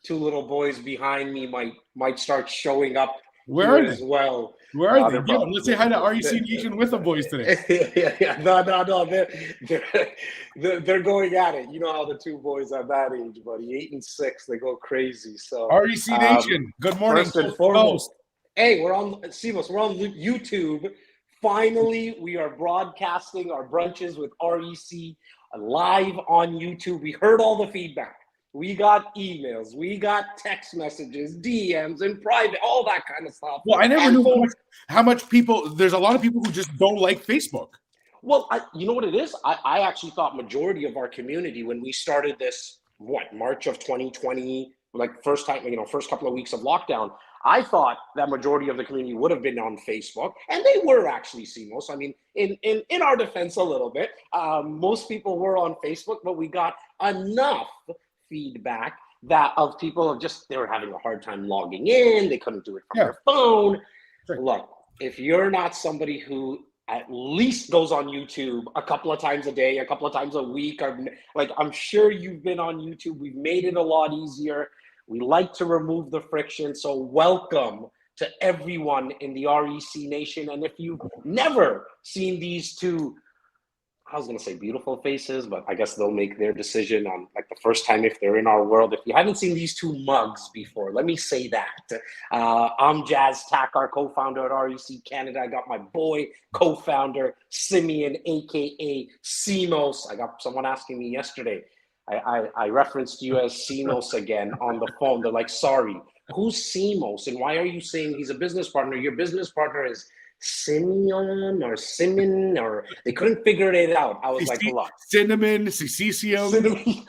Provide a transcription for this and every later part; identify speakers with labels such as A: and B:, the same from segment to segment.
A: two little boys behind me might start showing up
B: Where are
A: as
B: they?
A: well.
B: Where are they? Yo, let's say hi to REC Nation with the boys today.
A: Yeah. No. They're going at it. You know how the two boys are that age, buddy. 8 and 6, they go crazy. So
B: REC Nation, good morning.
A: First and foremost, hey, we're on Simos. We're on YouTube. Finally, we are broadcasting our brunches with REC live on YouTube. We heard all the feedback. We got emails, we got text messages, DMs, and private, all that kind of stuff.
B: Well, I never knew how much people. There's a lot of people who just don't like Facebook.
A: Well, you know what it is? I actually thought majority of our community, when we started this, March of 2020, like first couple of weeks of lockdown, I thought that majority of the community would have been on Facebook, and they were actually, Simos. I mean, in our defense a little bit, most people were on Facebook, but we got enough feedback that of people they were having a hard time logging in. They couldn't do it from their phone. Sure. Look, if you're not somebody who at least goes on YouTube a couple of times a day, a couple of times a week, I'm sure you've been on YouTube. We've made it a lot easier. We like to remove the friction. So welcome to everyone in the REC Nation. And if you've never seen these two, I was going to say beautiful faces, but I guess they'll make their decision on the first time if they're in our world. If you haven't seen these two mugs before, let me say that. I'm Jazz Tack, our co-founder at REC Canada. I got my boy co-founder, Simeon, a.k.a. Simos. I got someone asking me yesterday. I referenced you as Simos again on the phone. They're like, sorry, who's Simos? And why are you saying he's a business partner? Your business partner is Simeon or Simon, or they couldn't figure it out. I was like, look.
B: Cinnamon, Cinnamon.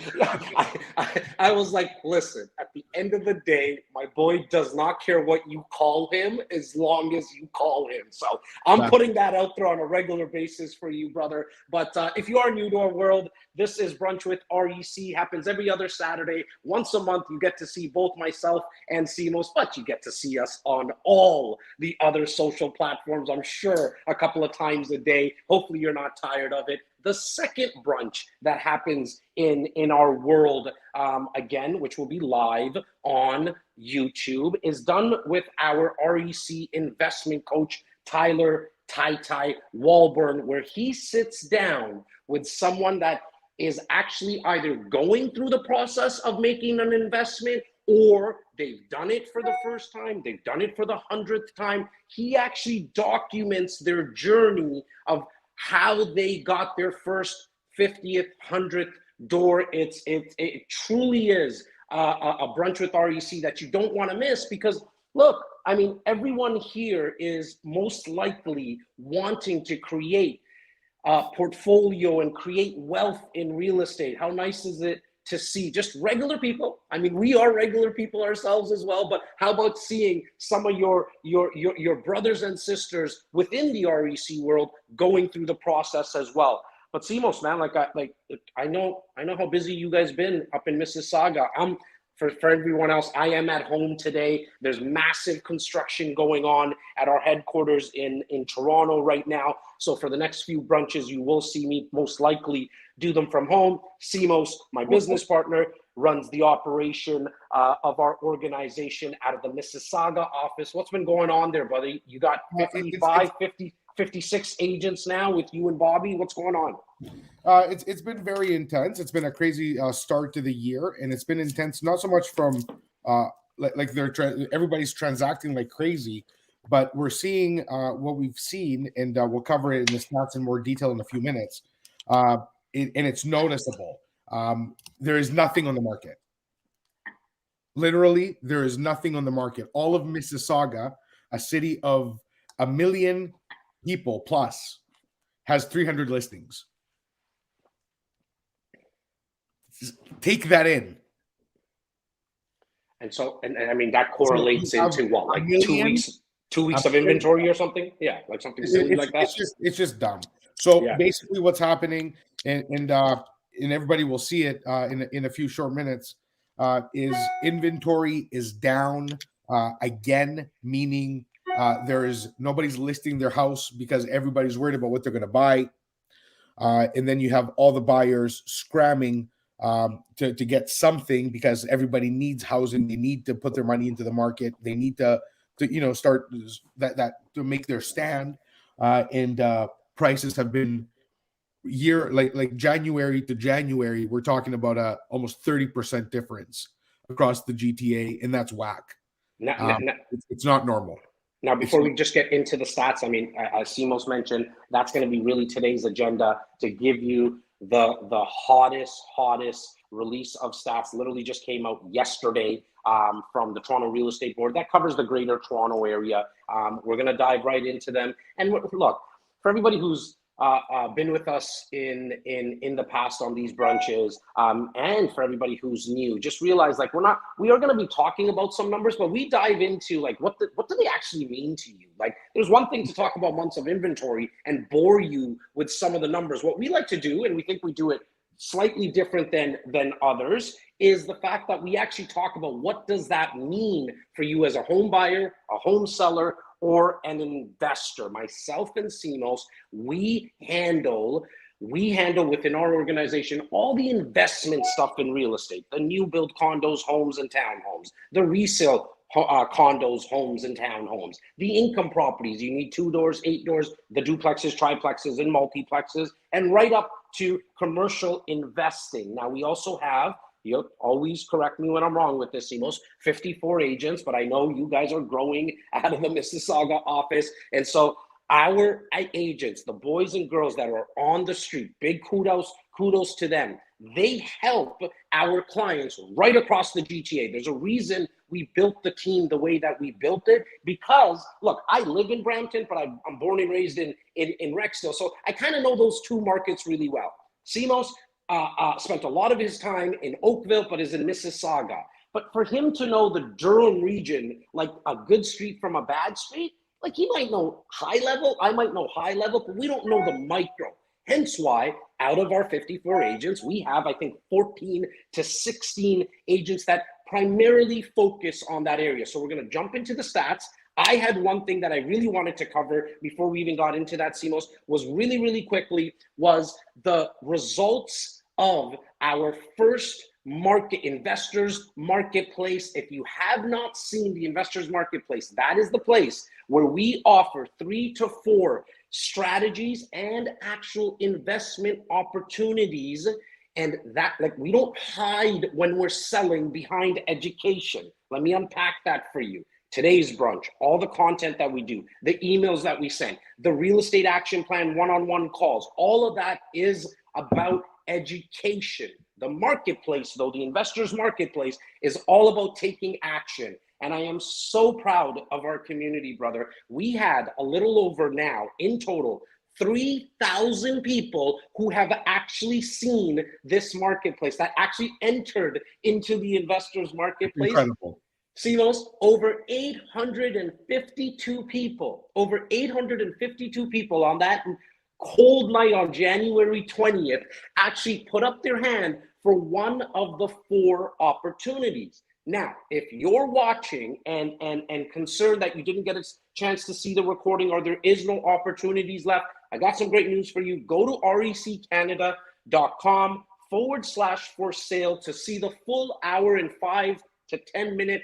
A: I was like, listen, at the end of the day, my boy does not care what you call him as long as you call him. So I'm putting that out there on a regular basis for you, brother. But if you are new to our world, this is Brunch with REC. Happens every other Saturday. Once a month, you get to see both myself and Simos, but you get to see us on all the other social platforms, I'm sure, a couple of times a day. Hopefully you're not tired of it. The second brunch that happens in our world, again, which will be live on YouTube, is done with our REC investment coach, Tyler Tai Walburn, where he sits down with someone that is actually either going through the process of making an investment, or they've done it for the first time, they've done it for the 100th time. He actually documents their journey of how they got their first 50th, 100th door. It truly is a brunch with REC that you don't want to miss, because look, I mean, everyone here is most likely wanting to create a portfolio and create wealth in real estate. How nice is it to see just regular people? I mean, we are regular people ourselves as well, but how about seeing some of your brothers and sisters within the REC world going through the process as well? But Simos, man, I know how busy you guys been up in Mississauga. For everyone else, I am at home today. There's massive construction going on at our headquarters in Toronto right now. So for the next few brunches, you will see me most likely do them from home. Simos, my business partner, runs the operation of our organization out of the Mississauga office. What's been going on there, buddy? You got 56 agents now with you and Bobby. What's going on?
B: It's been very intense. It's been a crazy start to the year, and it's been intense not so much from everybody's transacting like crazy, but we're seeing what we've seen, and we'll cover it in the stats in more detail in a few minutes. And it's noticeable. There is nothing on the market. Literally, there is nothing on the market. All of Mississauga, a city of 1 million people plus, has 300 listings. Take that in.
A: And so, and I mean, that correlates into what, like 2 weeks of inventory or something? Yeah, like something silly like that.
B: It's just dumb. So basically what's happening, and everybody will see it in a few short minutes, is inventory is down again, meaning nobody's listing their house because everybody's worried about what they're going to buy. And then you have all the buyers scramming to get something, because everybody needs housing. They need to put their money into the market. They need to start that to make their stand. And prices have been like January to January, we're talking about a almost 30% difference across the GTA, and that's whack. It's not normal.
A: Now, before we just get into the stats, I mean, as Simos mentioned, that's going to be really today's agenda, to give you the hottest release of stats. Literally just came out yesterday from the Toronto Real Estate Board that covers the greater Toronto area. We're going to dive right into them. And look, for everybody who's been with us in the past on these brunches, and for everybody who's new, just realize, like, we are going to be talking about some numbers, but we dive into, like, what do they actually mean to you? Like, there's one thing to talk about months of inventory and bore you with some of the numbers. What we like to do, and we think we do it slightly different than others, is the fact that we actually talk about what does that mean for you as a home buyer, a home seller, or an investor. Myself and Simos, we handle within our organization all the investment stuff in real estate, the new build condos, homes, and townhomes, the resale condos, homes, and townhomes, the income properties. You need 2 doors, 8 doors, the duplexes, triplexes, and multiplexes, and right up to commercial investing. Now, we also have, you'll always correct me when I'm wrong with this, Simos, 54 agents, but I know you guys are growing out of the Mississauga office. And so our agents, the boys and girls that are on the street, big kudos to them. They help our clients right across the GTA. There's a reason we built the team the way that we built it, because, look, I live in Brampton, but I'm born and raised in Rexdale. So I kind of know those two markets really well. Simos spent a lot of his time in Oakville, but is in Mississauga. But for him to know the Durham region, like a good street from a bad street, like, he might know high level, I might know high level, but we don't know the micro. Hence why, out of our 54 agents, we have, I think, 14 to 16 agents that primarily focus on that area. So we're going to jump into the stats. I had one thing that I really wanted to cover before we even got into that, Simos, was really quickly, was the results of our first investors marketplace. If you have not seen the investors marketplace, that is the place where we offer 3 to 4 strategies and actual investment opportunities. And that, like, we don't hide when we're selling behind education. Let me unpack that for you. Today's brunch, all the content that we do, the emails that we send, the real estate action plan, one-on-one calls, all of that is about education. The marketplace, though, the investors marketplace, is all about taking action. And I am so proud of our community, brother. We had a little over now, in total, 3,000 people who have actually seen this marketplace, that actually entered into the investors marketplace.
B: Incredible.
A: Simos, over 852 people on that cold night on January 20th actually put up their hand for one of the 4 opportunities. Now, if you're watching and concerned that you didn't get a chance to see the recording, or there is no opportunities left, I got some great news for you. Go to reccanada.com/for sale to see the full hour and 10 minute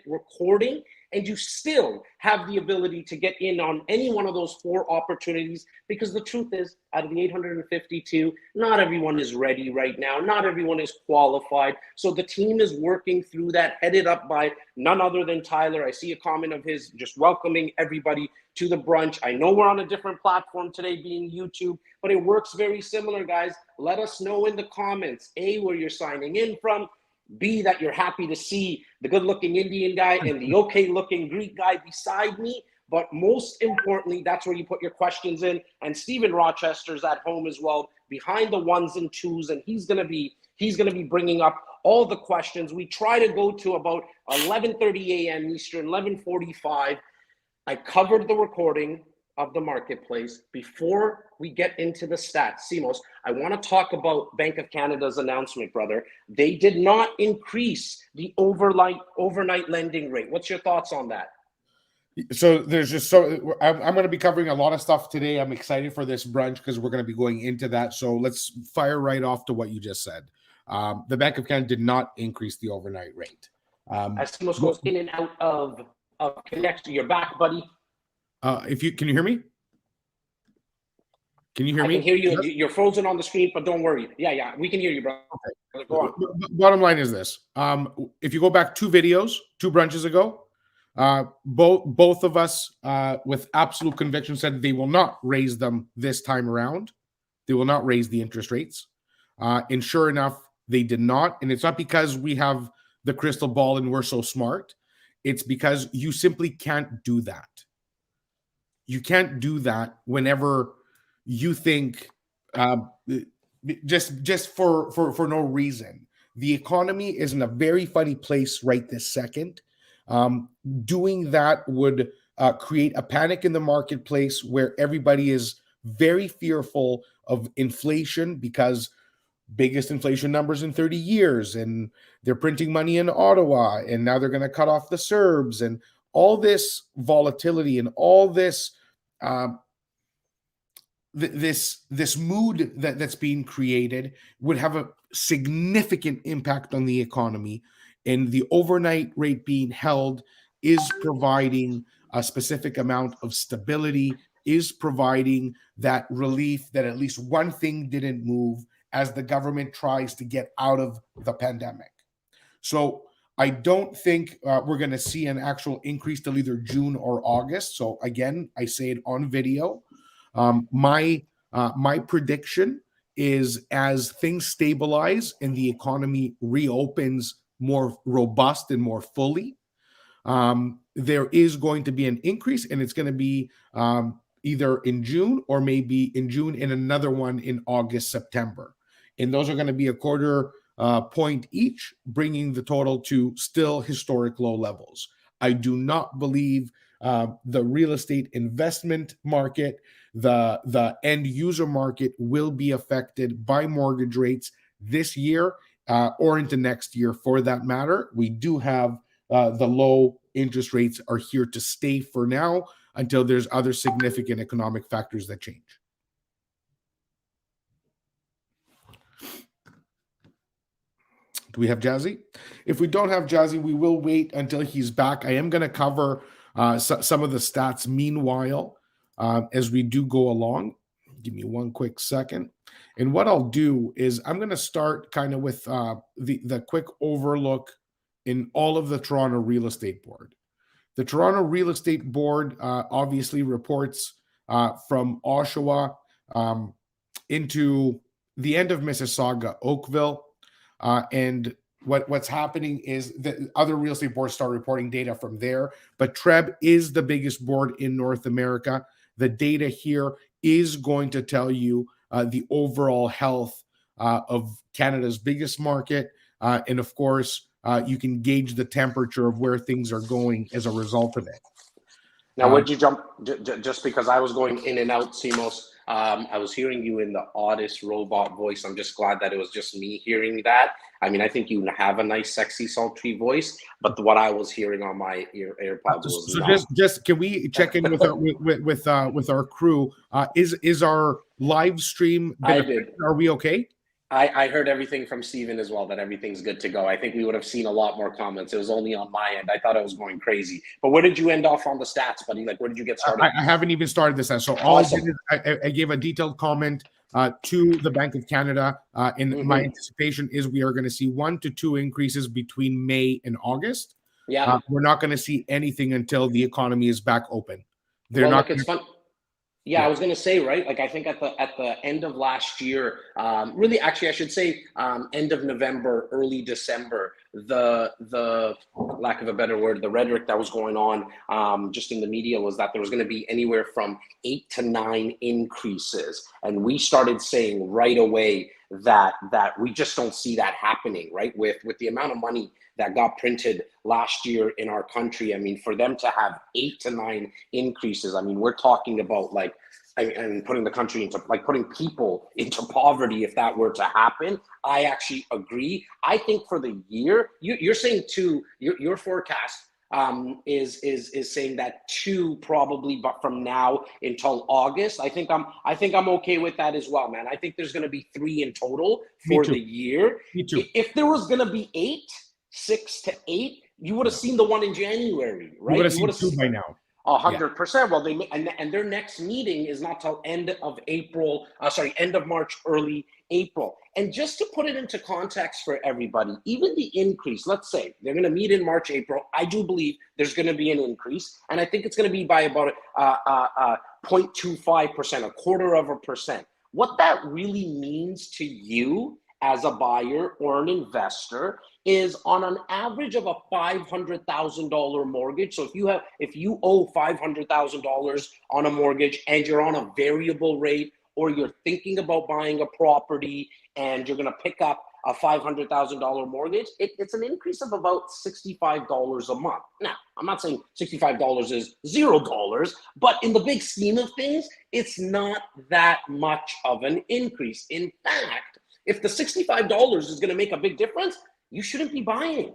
A: recording, and you still have the ability to get in on any one of those 4 opportunities, because the truth is, out of the 852, not everyone is ready right now. Not everyone is qualified. So the team is working through that, headed up by none other than Tyler. I see a comment of his just welcoming everybody to the brunch. I know we're on a different platform today, being YouTube, but it works very similar, guys. Let us know in the comments, A, where you're signing in from, B, that you're happy to see the good-looking Indian guy and the okay-looking Greek guy beside me. But most importantly, that's where you put your questions in. And Stephen Rochester's at home as well, behind the 1s and 2s, and he's gonna be bringing up all the questions. We try to go to about 11:30 a.m. Eastern, 11:45. I covered the recording of the marketplace. Before we get into the stats, Simos, I want to talk about Bank of Canada's announcement, brother. They did not increase the overnight lending rate. What's your thoughts on that?
B: So I'm going to be covering a lot of stuff today. I'm excited for this brunch because we're going to be going into that. So let's fire right off to what you just said. The Bank of Canada did not increase the overnight rate.
A: As Simos goes in and out of connection, you're back, buddy.
B: Can you hear me? Can you hear me?
A: I can hear you. You're frozen on the screen, but don't worry. Yeah, we can hear you, bro.
B: Okay.
A: Go on.
B: Bottom line is this: if you go back 2 brunches ago, both of us, with absolute conviction, said they will not raise them this time around. They will not raise the interest rates, and sure enough, they did not. And it's not because we have the crystal ball and we're so smart. It's because you simply can't do that. You can't do that whenever you think just for no reason. The economy is in a very funny place right this second. Doing that would create a panic in the marketplace where everybody is very fearful of inflation because biggest inflation numbers in 30 years, and they're printing money in Ottawa, and now they're going to cut off the Serbs, and all this volatility and all this this mood that's being created would have a significant impact on the economy. And the overnight rate being held is providing a specific amount of stability, is providing that relief that at least one thing didn't move as the government tries to get out of the pandemic. So I don't think we're going to see an actual increase till either June or August. So again, I say it on video. My prediction is as things stabilize and the economy reopens more robust and more fully, there is going to be an increase, and it's going to be either in June or maybe in June and another one in August, September. And those are going to be a quarter point each, bringing the total to still historic low levels. I do not believe the real estate investment market, the end user market will be affected by mortgage rates this year or into next year for that matter. We do have the low interest rates are here to stay for now until there's other significant economic factors that change. Do we have Jazzy? If we don't have Jazzy, we will wait until he's back. I am going to cover some of the stats meanwhile as we do go along. Give me one quick second. And what I'll do is I'm going to start kind of with the quick overlook in all of the Toronto Real Estate Board. The Toronto Real Estate Board obviously reports from Oshawa into the end of Mississauga, Oakville. And what's happening is that other real estate boards start reporting data from there, but TREB is the biggest board in North America. The data here is going to tell you the overall health of Canada's biggest market. And of course, you can gauge the temperature of where things are going as a result of it.
A: Now, would you jump, just because I was going in and out, Simos, I was hearing you in the oddest robot voice. I'm just glad that it was just me hearing that. I mean, I think you have a nice, sexy, sultry voice, but what I was hearing on my AirPods was
B: so
A: not.
B: just can we check in with our crew? Is our live stream?
A: I did.
B: Are we okay?
A: I heard everything from Steven as well, that everything's good to go. I think we would have seen a lot more comments. It was only on my end. I thought I was going crazy. But where did you end off on the stats, buddy? Like, where did you get started?
B: I haven't even started this. So all awesome. I did is I gave a detailed comment to the Bank of Canada. And my anticipation is we are going to see 1 to 2 increases between May and August.
A: Yeah.
B: We're not going to see anything until the economy is back open.
A: It's fun. Yeah, I was going to say, right? Like, I think at the end of last year, really, actually, I should say end of November, early December, the lack of a better word, the rhetoric that was going on just in the media was that there was going to be anywhere from 8 to 9 increases. And we started saying right away that we just don't see that happening, right? With the amount of money that got printed last year in our country. I mean, for them to have 8 to 9 increases, I mean, we're talking about like, and putting the country into, like, putting people into poverty if that were to happen. I actually agree. I think for the year, you're saying your forecast is saying that 2 probably, but from now until August. I think I'm okay with that as well, man. I think there's going to be 3 in total for the year.
B: Me too.
A: If there was going to be 8, 6 to 8, you would have seen the one in January, right?
B: You would have seen 2 by now.
A: 100%. Well, and their next meeting is not till end of March, early April. And just to put it into context for everybody, even the increase, let's say they're going to meet in March, April. I do believe there's going to be an increase, and I think it's going to be by about 0.25%, 1/4%. What that really means to you as a buyer or an investor is on an average of a $500,000 mortgage. So if you owe $500,000 on a mortgage and you're on a variable rate, or you're thinking about buying a property and you're going to pick up a $500,000 mortgage, it's an increase of about $65 a month. Now, I'm not saying $65 is $0, but in the big scheme of things, it's not that much of an increase. In fact, if the $65 is going to make a big difference, you shouldn't be buying.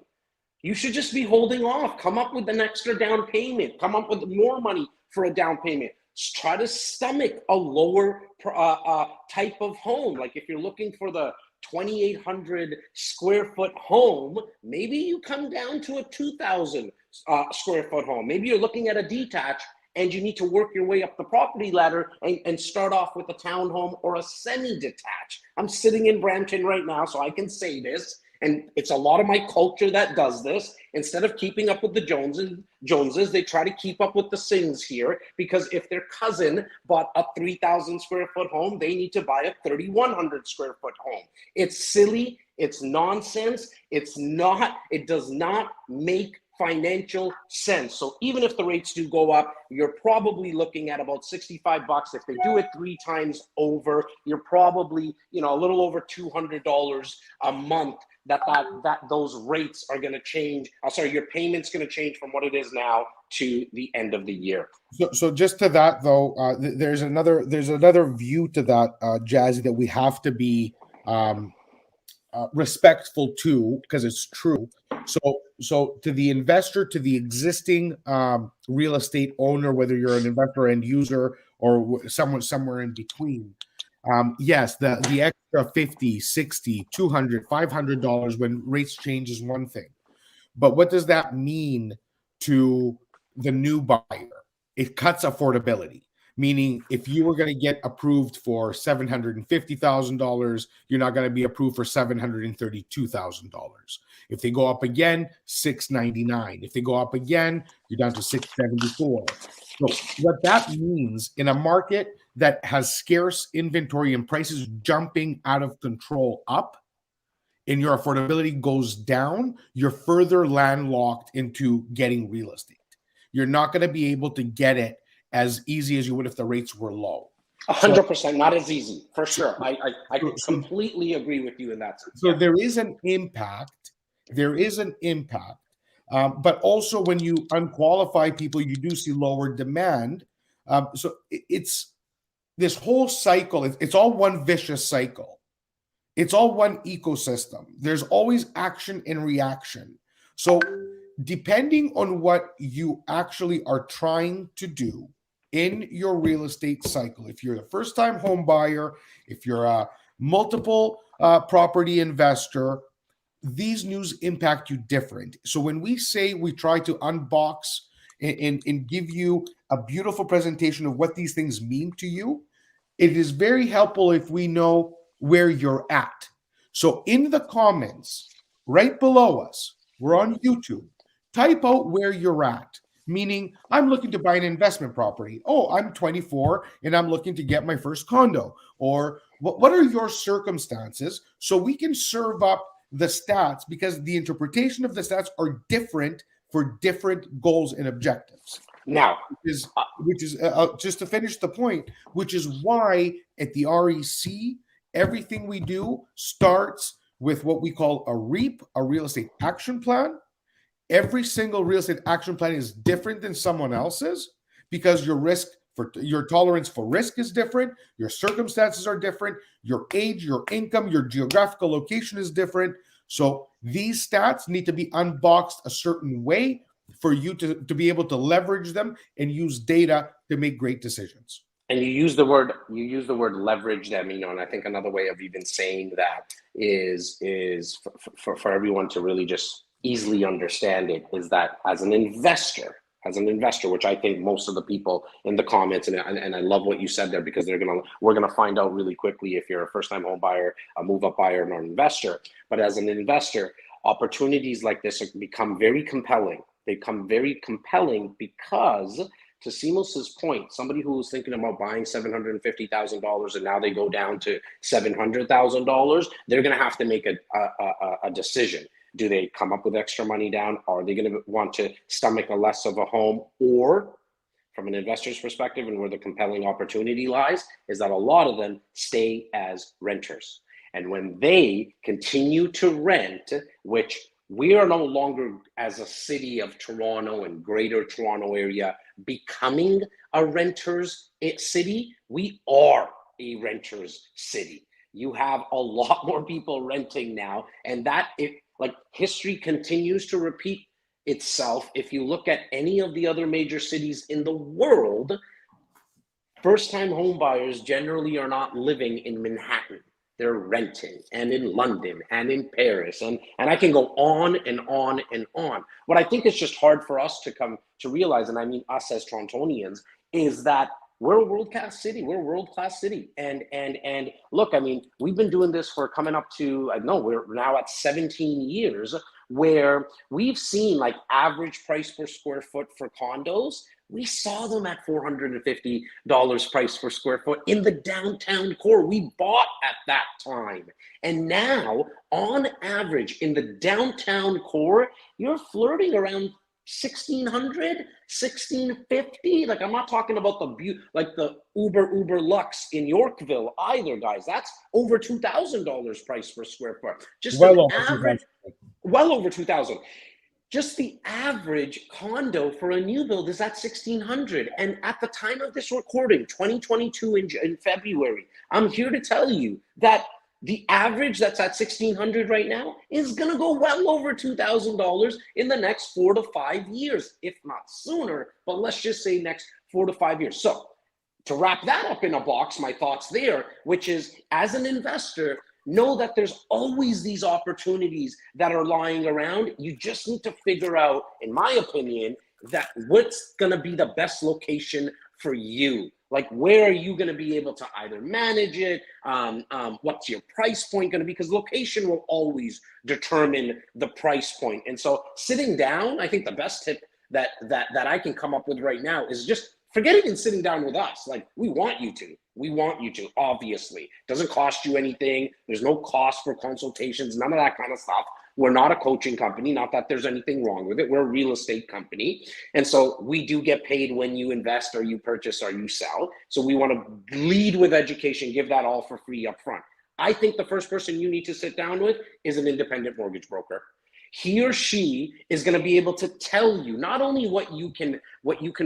A: You should just be holding off. Come up with an extra down payment. Come up with more money for a down payment. Try to stomach a lower type of home. Like if you're looking for the 2,800 square foot home, maybe you come down to a 2,000 square foot home. Maybe you're looking at a detached and you need to work your way up the property ladder and start off with a townhome or a semi-detached. I'm sitting in Brampton right now, so I can say this, and it's a lot of my culture that does this. Instead of keeping up with the Joneses, they try to keep up with the Sings here, because if their cousin bought a 3,000 square foot home, they need to buy a 3,100 square foot home. It's silly. It's nonsense. It does not make financial sense. So even if the rates do go up, you're probably looking at about $65. If they do it 3 times over, you're probably, a little over $200 a month that those rates are going to change. Your payment's going to change from what it is now to the end of the year.
B: So just to that though, there's another view to that, Jazzy, that we have to be respectful to, because it's true. So to the investor, to the existing real estate owner, whether you're an investor end user or somewhere in between, yes, the extra $50, $60, $200, $500 when rates change is one thing. But what does that mean to the new buyer? It cuts affordability. Meaning, if you were going to get approved for $750,000, you're not going to be approved for $732,000. If they go up again, $699. If they go up again, you're down to $674. So what that means in a market that has scarce inventory and prices jumping out of control up, and your affordability goes down, you're further landlocked into getting real estate. You're not going to be able to get it as easy as you would if the rates were low.
A: 100%, not as easy, for sure. I completely agree with you in that sense.
B: So there is an impact. But also when you unqualify people, you do see lower demand. So it's this whole cycle. It's all one vicious cycle. It's all one ecosystem. There's always action and reaction. So depending on what you actually are trying to do in your real estate cycle, if you're the first-time home buyer, if you're a multiple property investor, these news impact you different. So when we say we try to unbox and give you a beautiful presentation of what these things mean to you, it is very helpful if we know where you're at. So in the comments right below us, we're on YouTube, type out where you're at. Meaning, I'm looking to buy an investment property. Oh, I'm 24 and I'm looking to get my first condo. Or what are your circumstances? So we can serve up the stats, because the interpretation of the stats are different for different goals and objectives.
A: Now,
B: which is just to finish the point, which is why at the REC, everything we do starts with what we call a REAP, a real estate action plan. Every single real estate action plan is different than someone else's, because your tolerance for risk is different. Your circumstances are different. Your age, your income, your geographical location is different. So these stats need to be unboxed a certain way for you to be able to leverage them and use data to make great decisions.
A: And you use the word leverage them, and I think another way of even saying that is for everyone to really just easily understand it, is that as an investor, which I think most of the people in the comments, and I love what you said there, because we're gonna find out really quickly if you're a first-time home buyer, a move-up buyer, or an investor. But as an investor, opportunities like this become very compelling. They become very compelling because, to Simos's point, somebody who was thinking about buying $750,000 and now they go down to $700,000, they're going to have to make a decision. Do they come up with extra money down? Are they going to want to stomach a less of a home? Or, from an investor's perspective, and where the compelling opportunity lies, is that a lot of them stay as renters. And when they continue to rent, which we are no longer, as a city of Toronto and greater Toronto area, becoming a renter's city, we are a renter's city. You have a lot more people renting now, and history continues to repeat itself. If you look at any of the other major cities in the world, first-time home buyers generally are not living in Manhattan. They're renting, and in London and in Paris, and I can go on and on and on. What I think is just hard for us to come to realize, and I mean us as Torontonians, is that we're a world-class city. We're a world-class city. And look, I mean, we've been doing this for coming up to, we're now at 17 years, where we've seen like average price per square foot for condos. We saw them at $450 price per square foot in the downtown core. We bought at that time. And now, on average, in the downtown core, you're flirting around $1,600, $1,650. Like, I'm not talking about the Uber Lux in Yorkville either, guys. That's over $2,000 price per square foot. Just well over $2,000. Just the average condo for a new build is at $1,600. And at the time of this recording, 2022 in February, I'm here to tell you that the average that's at $1,600 right now is going to go well over $2,000 in the next 4 to 5 years, if not sooner. But let's just say next 4 to 5 years. So to wrap that up in a box, my thoughts there, which is, as an investor, know that there's always these opportunities that are lying around. You just need to figure out, in my opinion, that what's going to be the best location for you. Like, where are you going to be able to either manage it? What's your price point going to be? Because location will always determine the price point. And so sitting down, I think the best tip that I can come up with right now is just forget even sitting down with us. Like, we want you to, obviously. It doesn't cost you anything. There's no cost for consultations, none of that kind of stuff. We're not a coaching company, not that there's anything wrong with it. We're a real estate company. And so we do get paid when you invest or you purchase or you sell. So we want to lead with education, give that all for free up front. I think the first person you need to sit down with is an independent mortgage broker. He or she is going to be able to tell you not only what you can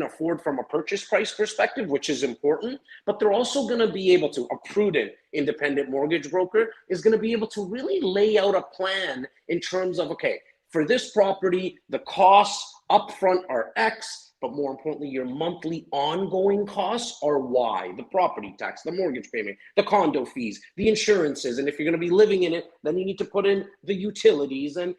A: afford from a purchase price perspective, which is important, but they're also going to be able to, a prudent independent mortgage broker is going to be able to really lay out a plan in terms of, okay, for this property, the costs upfront are X, but more importantly, your monthly ongoing costs are Y: the property tax, the mortgage payment, the condo fees, the insurances. And if you're going to be living in it, then you need to put in the utilities and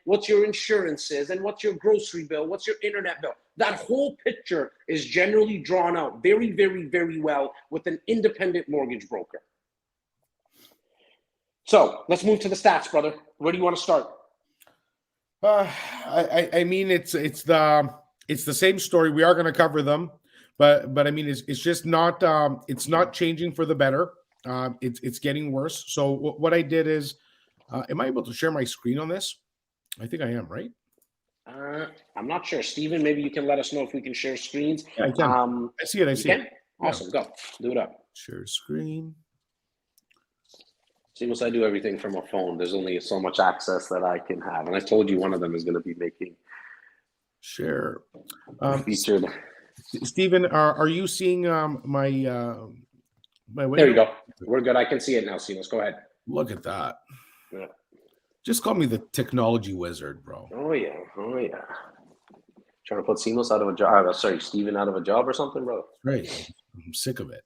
A: what's your insurances and what's your grocery bill, what's your internet bill. That whole picture is generally drawn out very, very, very well with an independent mortgage broker. So let's move to the stats, brother. Where do you want to start?
B: I mean, it's the same story. We are going to cover them, but I mean, it's just not it's not changing for the better. It's getting worse. So what I did is, am I able to share my screen on this? I think I am, right?
A: I'm not sure. Steven, maybe you can let us know if we can share screens.
B: Yeah, I can. I see it. I see it.
A: Awesome. Yeah. Go. Do it up.
B: Share screen.
A: See, once I do everything from a phone, there's only so much access that I can have. And I told you one of them is going to be making
B: share.
A: Featured.
B: Steven, are you seeing my window?
A: There you go. We're good. I can see it now, Silas. Go ahead.
B: Look at that.
A: Yeah.
B: Just call me the technology wizard, bro.
A: Oh yeah. Trying to put Seamless out of a job. Sorry, Steven out of a job or something, bro.
B: Right. I'm sick of it.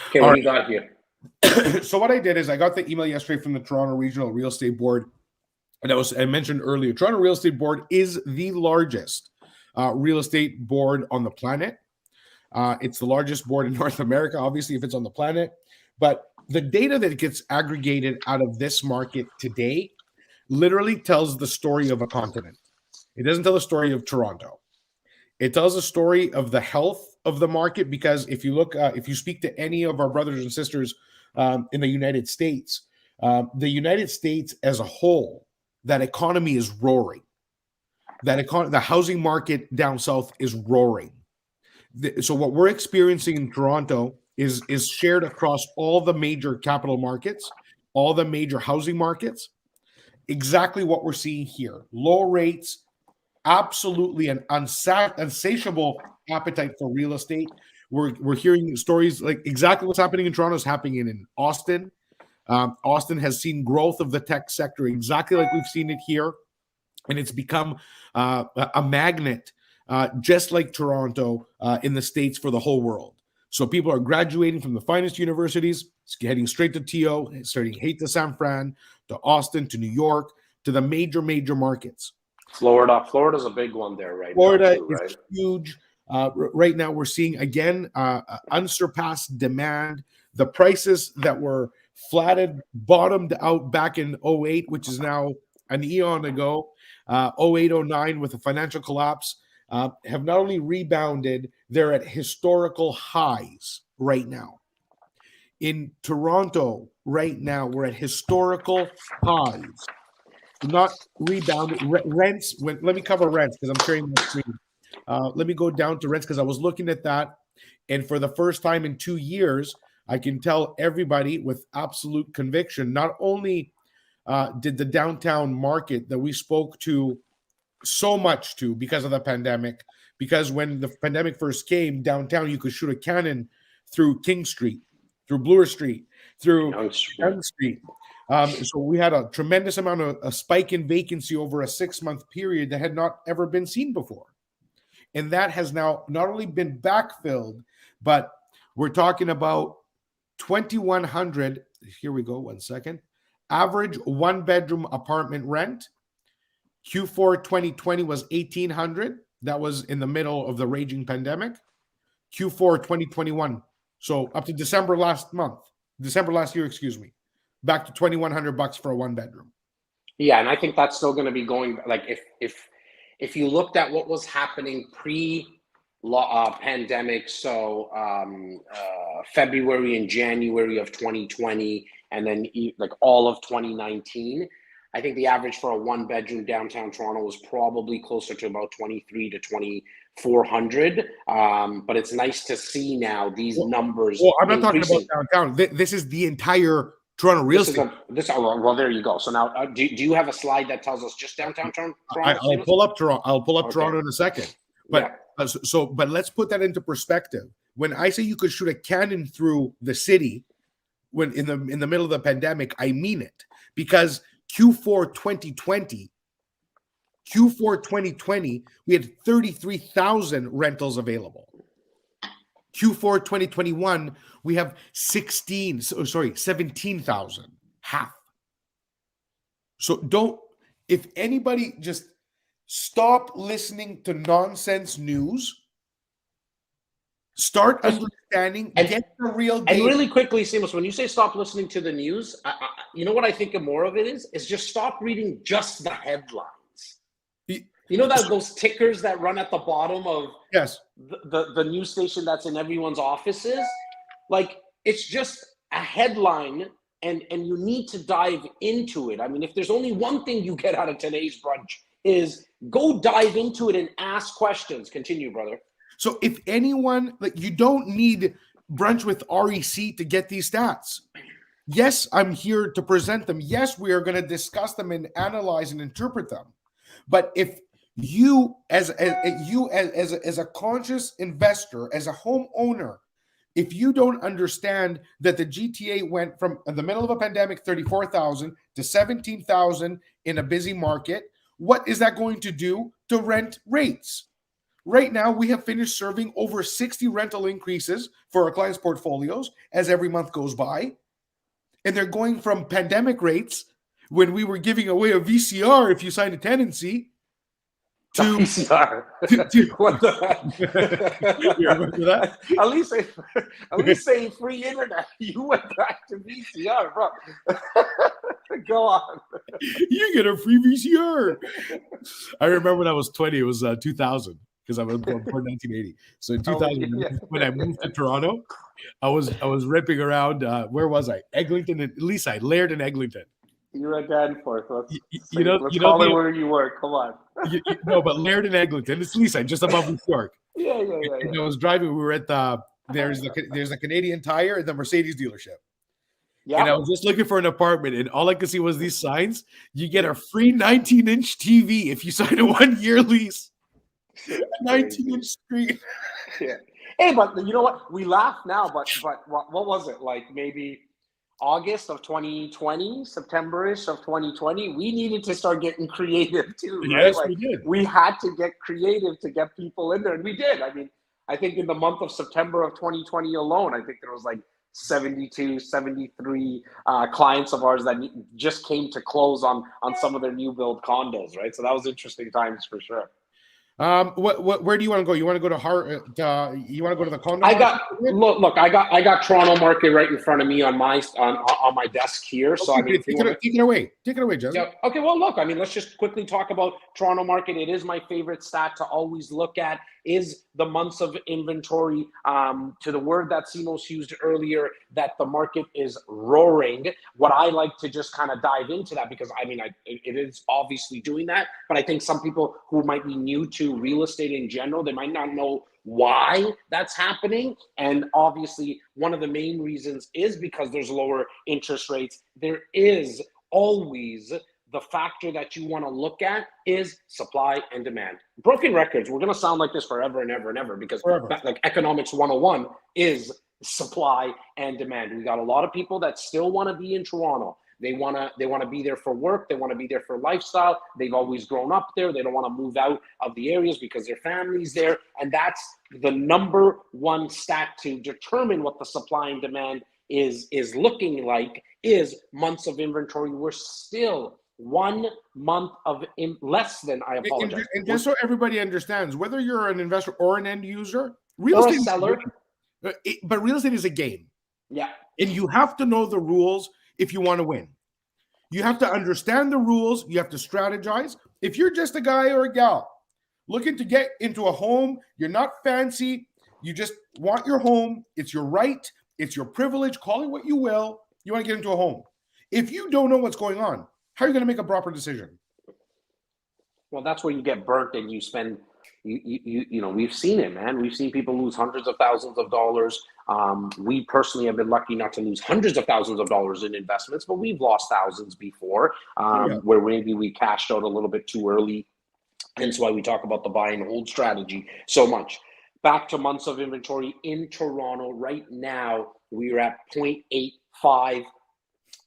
A: Okay, what do you got here?
B: So what I did is I got the email yesterday from the Toronto Regional Real Estate Board. And I mentioned earlier, Toronto Real Estate Board is the largest real estate board on the planet. It's the largest board in North America, obviously, if it's on the planet. But the data that gets aggregated out of this market today literally tells the story of a continent. It doesn't tell the story of Toronto. It tells a story of the health of the market, because if you look, if you speak to any of our brothers and sisters in the United States as a whole, that economy is roaring. The housing market down south is roaring. So what we're experiencing in Toronto is shared across all the major capital markets, all the major housing markets. Exactly what we're seeing here. Low rates, absolutely an insatiable appetite for real estate. We're hearing stories like exactly what's happening in Toronto is happening in Austin. Austin has seen growth of the tech sector exactly like we've seen it here. And it's become a magnet, just like Toronto in the States, for the whole world. So people are graduating from the finest universities, heading straight to TO, starting to San Fran, to Austin, to New York, to the major markets.
A: Florida's a big one there right
B: Florida
A: now too, right?
B: is huge. Right now we're seeing, again, unsurpassed demand. The prices that were bottomed out back in 2008, which is now an eon ago, 2008, 2009 with the financial collapse, have not only rebounded, they're at historical highs right now. In Toronto right now, we're at historical highs. Not rebounded. Rents, let me cover rents because I'm sharing my screen. Let me go down to rents because I was looking at that. And for the first time in 2 years, I can tell everybody with absolute conviction, not only did the downtown market that we spoke to so much to because of the pandemic, because when the pandemic first came, downtown, you could shoot a cannon through King Street, through Bloor Street, through Young Street. So we had a tremendous amount of a spike in vacancy over a 6-month period that had not ever been seen before. And that has now not only been backfilled, but we're talking about 2,100. Here we go. 1 second. Average 1-bedroom apartment rent. Q4 2020 was 1,800. That was in the middle of the raging pandemic. Q4 2021. So up to December last year, back to $2,100 for a 1-bedroom.
A: Yeah, and I think that's still going to be going. Like if you looked at what was happening pre-pandemic, so February and January of 2020, and then like all of 2019, I think the average for a 1-bedroom downtown Toronto was probably closer to about 2,300 to 2,400. But it's nice to see now these numbers.
B: Well, I'm not talking about downtown. This is the entire Toronto real estate.
A: Well, there you go. So now, do you have a slide that tells us just downtown Toronto?
B: I'll pull up Toronto in a second. But but let's put that into perspective. When I say you could shoot a cannon through the city, when in the middle of the pandemic, I mean it, because Q4 2020, we had 33,000 rentals available. Q4 2021, we have 17,000, half. So if anybody, just stop listening to nonsense news, start understanding, get the real data.
A: And really quickly, Seamus, when you say stop listening to the news, you know what I think of more of it is just stop reading just the headlines. You know that those tickers that run at the bottom of the news station that's in everyone's offices? Like, it's just a headline, and you need to dive into it. I mean, if there's only one thing you get out of today's brunch is go dive into it and ask questions. Continue, brother.
B: So if anyone, like, you don't need Brunch with REC to get these stats. Yes, I'm here to present them. Yes, we are going to discuss them and analyze and interpret them. But if you as a conscious investor, as a homeowner, If you don't understand that the GTA went from in the middle of a pandemic, 34,000 to 17,000 in a busy market, what is that going to do to rent rates? Right now, we have finished serving over 60 rental increases for our clients' portfolios as every month goes by. And they're going from pandemic rates when we were giving away a VCR if you signed a tenancy to
A: VCR. What the heck?
B: You remember that?
A: At least say free internet. You went back to VCR, bro. Go on.
B: You get a free VCR. I remember when I was 20, it was 2000 because I was born in 1980. So in 2000, when I moved to Toronto, I was ripping around. Where was I? Eglinton and Leaside, Laird and Eglinton.
A: You're at Danforth. Let's
B: call
A: it where you were. Come on.
B: No, but Laird and Eglinton, it's Leaside, just above New York.
A: Yeah.
B: And I was driving. We were at there's a Canadian Tire and the Mercedes dealership. Yeah. And I was just looking for an apartment, and all I could see was these signs. You get a free 19-inch TV if you sign a 1-year lease. A 19-inch screen.
A: Yeah. Hey, but you know what? We laugh now, but what was it? Like maybe August of 2020, September-ish of 2020, we needed to start getting creative too, right?
B: Yes,
A: like,
B: we did.
A: We had to get creative to get people in there, and we did. I mean, I think in the month of September of 2020 alone, I think there was like 72, 73 clients of ours that just came to close on some of their new build condos, right? So that was interesting times for sure.
B: Where do you want to go? You want to go to you want to go to the condo?
A: I got Toronto market right in front of me on my desk here. So
B: okay,
A: I mean,
B: take it away, Jesse.
A: Yeah. Okay. Well, look. I mean, let's just quickly talk about Toronto market. It is my favorite stat to always look at. Is the months of inventory, to the word that Simos used earlier, that the market is roaring. What I like to just kind of dive into that, because I mean, it is obviously doing that, but I think some people who might be new to real estate in general, they might not know why that's happening. And obviously, one of the main reasons is because there's lower interest rates. There is always the factor that you want to look at is supply and demand. Broken records, we're going to sound like this forever and ever and ever, because like economics 101 is supply and demand. We got a lot of people that still want to be in Toronto. They want to be there for work. They want to be there for lifestyle. They've always grown up there. They don't want to move out of the areas because their family's there. And that's the number one stat to determine what the supply and demand is looking like, is months of inventory. We're still 1 month of less than, I apologize.
B: And just so everybody understands, whether you're an investor or an end user, real estate,
A: seller,
B: but real estate is a game.
A: Yeah.
B: And you have to know the rules if you want to win. You have to understand the rules. You have to strategize. If you're just a guy or a gal looking to get into a home, you're not fancy, you just want your home, it's your right, it's your privilege, call it what you will, you want to get into a home. If you don't know what's going on, how are you going to make a proper decision?
A: Well, that's where you get burnt and you spend, you know, we've seen it, man. We've seen people lose hundreds of thousands of dollars. We personally have been lucky not to lose hundreds of thousands of dollars in investments, but we've lost thousands before, where maybe we cashed out a little bit too early. Hence why we talk about the buy and hold strategy so much. Back to months of inventory in Toronto right now, we are at 0.85,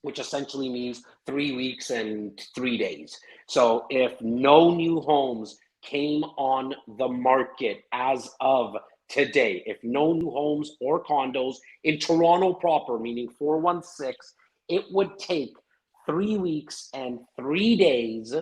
A: which essentially means 3 weeks and 3 days. So if no new homes came on the market as of today, if no new homes or condos in Toronto proper, meaning 416, it would take 3 weeks and 3 days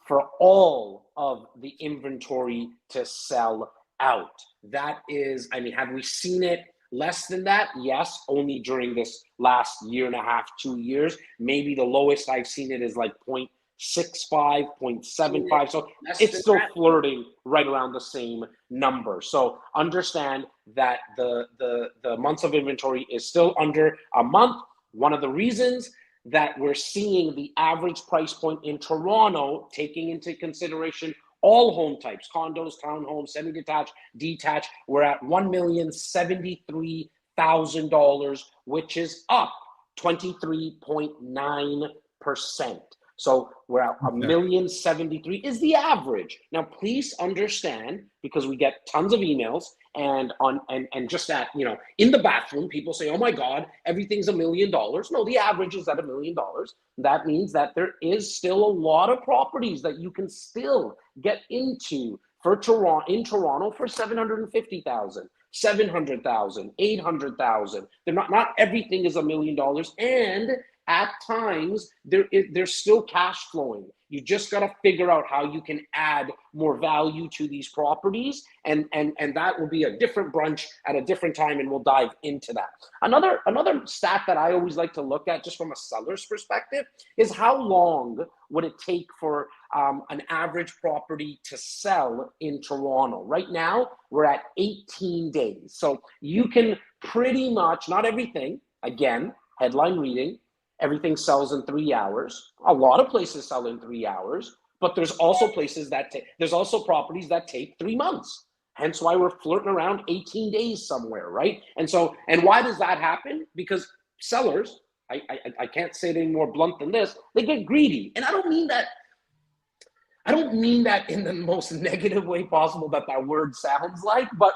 A: for all of the inventory to sell out. That is, I mean, have we seen it less than that? Yes, only during this last year and a half, 2 years. Maybe the lowest I've seen it is like 0.65, 0.75. So it's still flirting right around the same number. So understand that the months of inventory is still under a month. One of the reasons that we're seeing the average price point in Toronto, taking into consideration all home types, condos, townhomes, semi-detached, detached, we're at $1,073,000, which is up 23.9%. So we're at 1,073,000 is the average. Now, please understand, because we get tons of emails and just that, in the bathroom, people say, oh my God, everything's $1 million. No, the average is at $1 million. That means that there is still a lot of properties that you can still get into in Toronto for 750,000. 700,000, 800,000. They're not everything is $1 million, and at times there's still cash flowing. You just got to figure out how you can add more value to these properties, and that will be a different brunch at a different time, and we'll dive into that. Another stat that I always like to look at, just from a seller's perspective, is how long would it take for an average property to sell in Toronto. Right now, we're at 18 days. So you can pretty much, not everything, again, headline reading, everything sells in 3 hours. A lot of places sell in 3 hours, but there's also places there's also properties that take 3 months. Hence why we're flirting around 18 days somewhere, right? And why does that happen? Because sellers, I can't say it any more blunt than this, they get greedy. And I don't mean that in the most negative way possible that word sounds like, but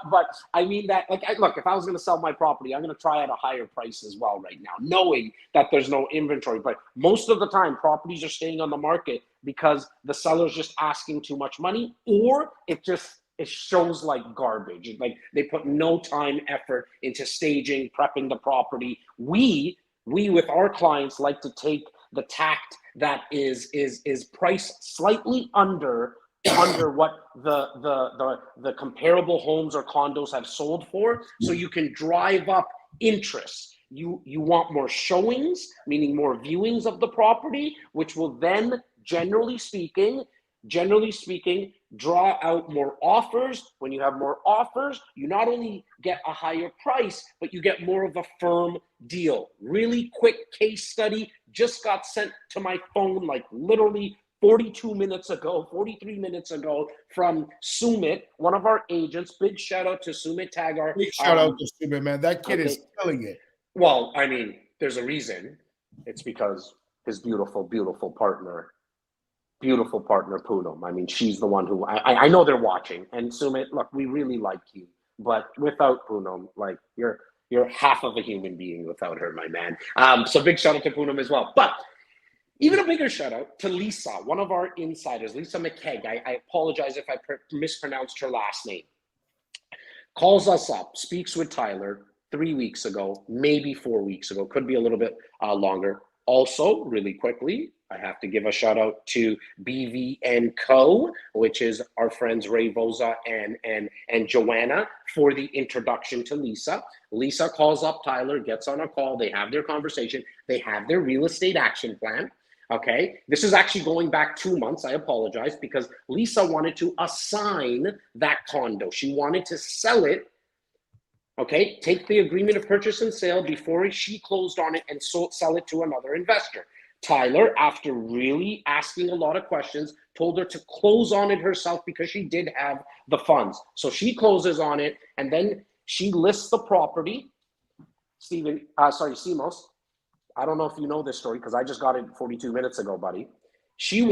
A: I mean that, look, if I was going to sell my property, I'm going to try at a higher price as well right now, knowing that there's no inventory. But most of the time, properties are staying on the market because the seller's just asking too much money, or it shows like garbage. Like they put no time, effort into staging, prepping the property. We with our clients like to take the tact that is priced slightly under what the comparable homes or condos have sold for, so you can drive up interest. You want more showings, meaning more viewings of the property, which will then generally speaking draw out more offers. When you have more offers, you not only get a higher price, but you get more of a firm deal. Really quick case study just got sent to my phone like literally 43 minutes ago from Sumit, one of our agents. Big shout out to Sumit Tagar.
B: Big shout out to Sumit, man. That kid is killing it.
A: Well, I mean, there's a reason. It's because his beautiful partner, Poonam. I mean, she's the one who I know they're watching. And Sumit, look, we really like you, but without Poonam, like you're half of a human being without her, my man. So big shout out to Poonam as well. But even a bigger shout out to Lisa, one of our insiders, Lisa McKegg. I apologize if I mispronounced her last name. Calls us up, speaks with Tyler 3 weeks ago, maybe 4 weeks ago, could be a little bit longer. Also, really quickly, I have to give a shout out to BV & Co., which is our friends Ray Voza and Joanna, for the introduction to Lisa. Lisa calls up Tyler, gets on a call. They have their conversation. They have their real estate action plan. Okay, this is actually going back 2 months. I apologize, because Lisa wanted to assign that condo. She wanted to sell it. Okay, take the agreement of purchase and sale before she closed on it and sell it to another investor. Tyler, after really asking a lot of questions, told her to close on it herself because she did have the funds. So she closes on it, and then she lists the property. Simos, I don't know if you know this story because I just got it 42 minutes ago, buddy. She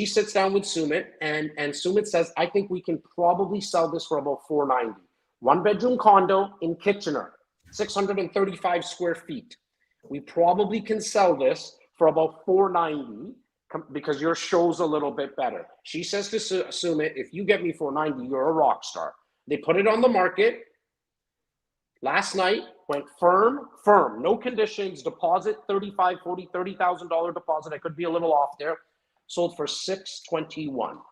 A: sits down with Sumit, and Sumit says, I think we can probably sell this for about $490. 1-bedroom condo in Kitchener, 635 square feet. We probably can sell this for about $490 because your show's a little bit better. She says to Sumit, if you get me $490, you're a rock star. They put it on the market. Last night, went firm, no conditions, deposit, $30,000 deposit. I could be a little off there. Sold for $621.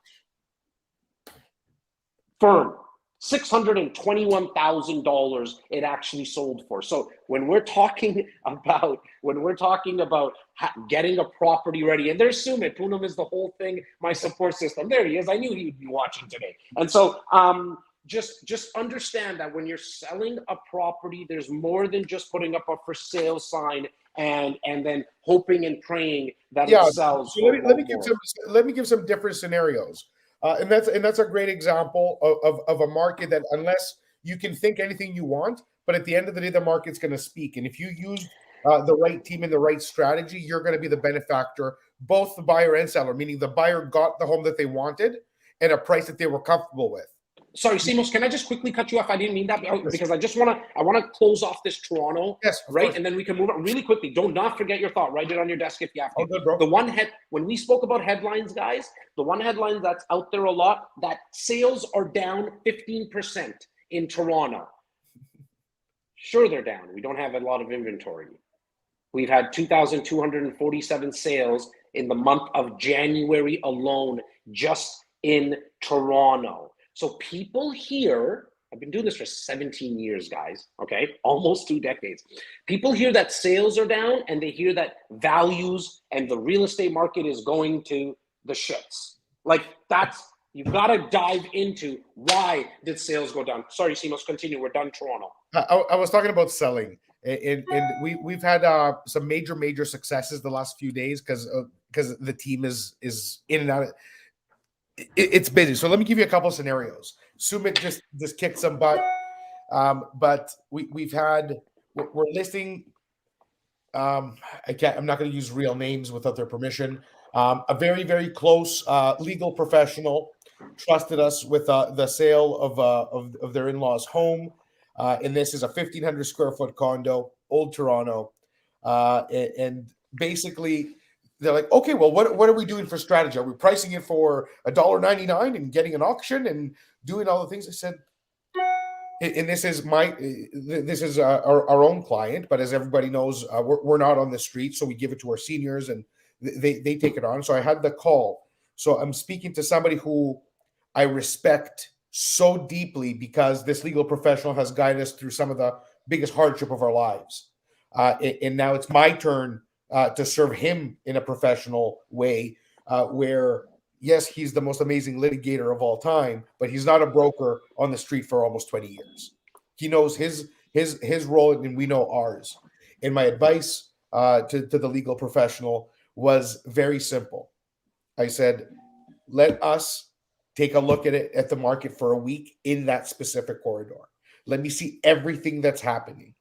A: Firm. $621,000 it actually sold for. So when we're talking about getting a property ready, and there's Sumit, Poonam is the whole thing, my support system. There he is. I knew he would be watching today. And so just understand that when you're selling a property, there's more than just putting up a for sale sign and then hoping and praying that it sells.
B: So let me give some different scenarios. And that's a great example of a market that, unless you can think anything you want, but at the end of the day, the market's going to speak. And if you use the right team and the right strategy, you're going to be the benefactor both the buyer and seller, meaning the buyer got the home that they wanted at a price that they were comfortable with.
A: Sorry, Simos, can I just quickly cut you off? I didn't mean that because I want to close off this Toronto, right? Course. And then we can move on really quickly. Do not forget your thought. Write it on your desk if you have to.
B: Good, bro.
A: When we spoke about headlines, guys, the one headline that's out there a lot, that sales are down 15% in Toronto. Sure, they're down. We don't have a lot of inventory. We've had 2,247 sales in the month of January alone, just in Toronto. So people here, I've been doing this for 17 years, guys, okay? Almost 2 decades. People hear that sales are down and they hear that values and the real estate market is going to the shits. Like you've got to dive into why did sales go down. Sorry, Simos, continue. We're done Toronto.
B: I was talking about selling. And we've had some major successes the last few days because the team is in and out. It's busy. So let me give you a couple of scenarios. Sumit just kicked some butt, but we're listing. I'm not going to use real names without their permission. A very close legal professional trusted us with the sale of their in-laws' home, and this is a 1,500 square foot condo, Old Toronto, and basically. They're like, okay, well, what are we doing for strategy? Are we pricing it for $1.99 and getting an auction and doing all the things? I said, and this is our own client, but as everybody knows, we're not on the street, so we give it to our seniors and they take it on. So I had the call. So I'm speaking to somebody who I respect so deeply because this legal professional has guided us through some of the biggest hardship of our lives, and now it's my turn. To serve him in a professional way, where yes, he's the most amazing litigator of all time, but he's not a broker on the street for almost 20 years. He knows his role, and we know ours. And my advice to the legal professional was very simple. I said, let us take a look at the market for a week in that specific corridor. Let me see everything that's happening.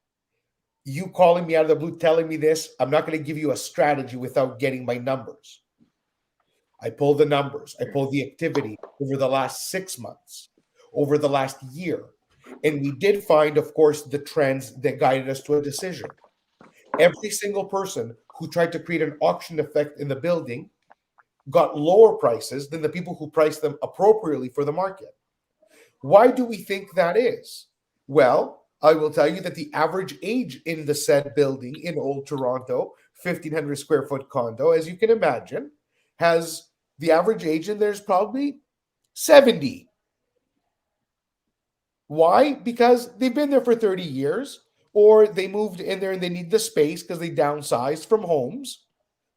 B: You calling me out of the blue, telling me this, I'm not going to give you a strategy without getting my numbers. I pull the numbers. I pull the activity over the last 6 months, over the last year. And we did find, of course, the trends that guided us to a decision. Every single person who tried to create an auction effect in the building got lower prices than the people who priced them appropriately for the market. Why do we think that is? Well, I will tell you that the average age in the said building in Old Toronto, 1,500 square foot condo, as you can imagine, has the average age in there's probably 70. Why? Because they've been there for 30 years, or they moved in there and they need the space because they downsized from homes,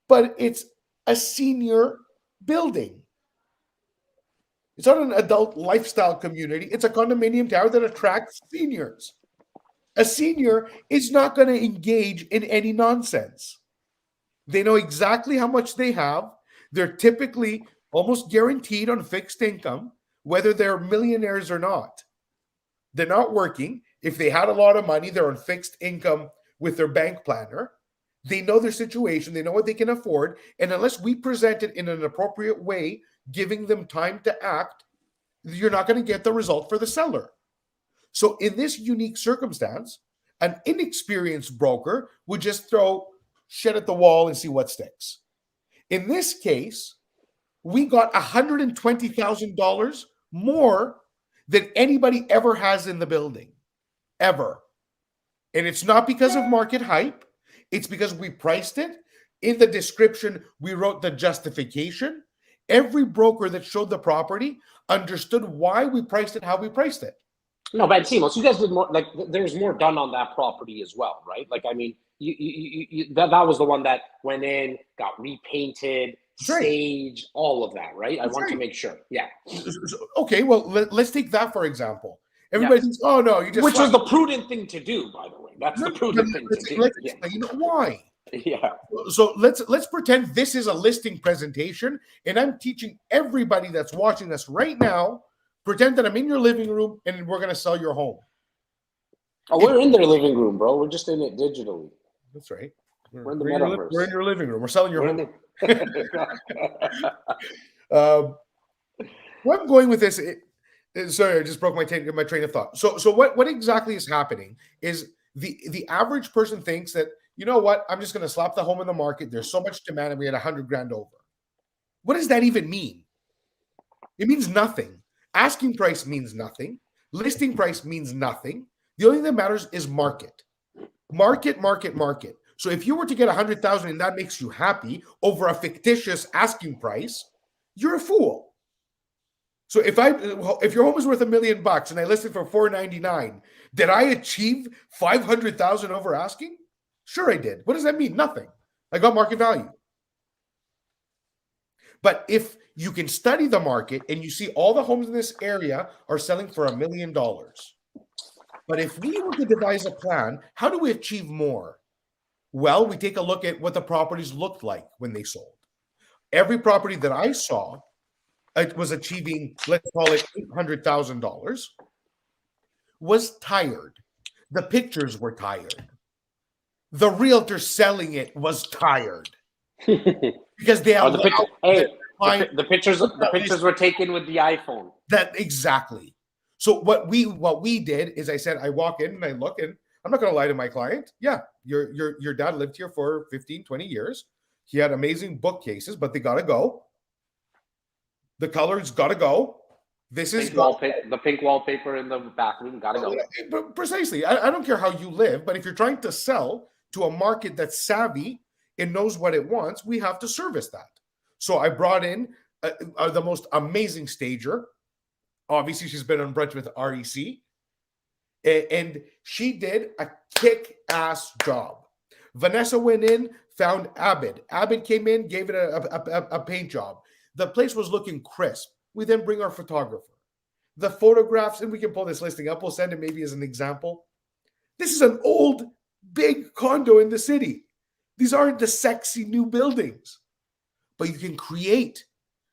B: but it's a senior building. It's not an adult lifestyle community. It's a condominium tower that attracts seniors. A senior is not going to engage in any nonsense. They know exactly how much they have. They're typically almost guaranteed on fixed income, whether they're millionaires or not. They're not working. If they had a lot of money, they're on fixed income with their bank planner. They know their situation. They know what they can afford. And unless we present it in an appropriate way, giving them time to act, you're not going to get the result for the seller. So in this unique circumstance, an inexperienced broker would just throw shit at the wall and see what sticks. In this case, we got $120,000 more than anybody ever has in the building, ever. And it's not because of market hype. It's because we priced it. In the description, we wrote the justification. Every broker that showed the property understood why we priced it, how we priced it.
A: No, but Simos, you guys did more. Like, there's more done on that property as well, right? Like, I mean, that was the one that went in, got repainted, staged, all of that, right? I want to make sure. Yeah.
B: Okay, well, let's take that for example. Everybody thinks, oh no, you just
A: which was the prudent thing to do, by the way. That's the prudent thing to do.
B: Let's explain why.
A: Yeah.
B: So let's pretend this is a listing presentation, and I'm teaching everybody that's watching this right now. Pretend that I'm in your living room and we're going to sell your home.
A: Oh, we're in their living room, bro. We're just in it digitally.
B: That's right.
A: We're in the metaverse.
B: We're in your living room. We're selling your home. Where I'm going with this, sorry, I just broke my train of thought. So what exactly is happening is the average person thinks that, you know what, I'm just going to slap the home in the market. There's so much demand, and we had $100,000 over. What does that even mean? It means nothing. Asking price means nothing. Listing price means nothing. The only thing that matters is market. Market. So if you were to get 100,000 and that makes you happy over a fictitious asking price, you're a fool. So if your home is worth $1 million and I listed for $499, did I achieve 500,000 over asking? Sure, I did. What does that mean? Nothing. I got market value. But if you can study the market and you see all the homes in this area are selling for $1 million, but if we were to devise a plan, how do we achieve more? Well, we take a look at what the properties looked like when they sold. Every property that I saw, it was achieving, let's call it $800,000, was tired. The pictures were tired. The realtor selling it was tired. Because they have
A: the pictures were taken with the iPhone.
B: That exactly. So what we did is I said, I walk in and I look, and I'm not going to lie to my client. Yeah, your dad lived here for 15, 20 years. He had amazing bookcases, but they got to go. The colors got to go. This is
A: the pink wallpaper in the bathroom got to go.
B: Precisely. I don't care how you live, but if you're trying to sell to a market that's savvy and knows what it wants, we have to service that. So I brought in the most amazing stager. Obviously, she's been on Brunch with REC. And she did a kick-ass job. Vanessa went in, found Abid. Abid came in, gave it a paint job. The place was looking crisp. We then bring our photographer. The photographs, and we can pull this listing up. We'll send it maybe as an example. This is an old, big condo in the city. These aren't the sexy new buildings. But you can create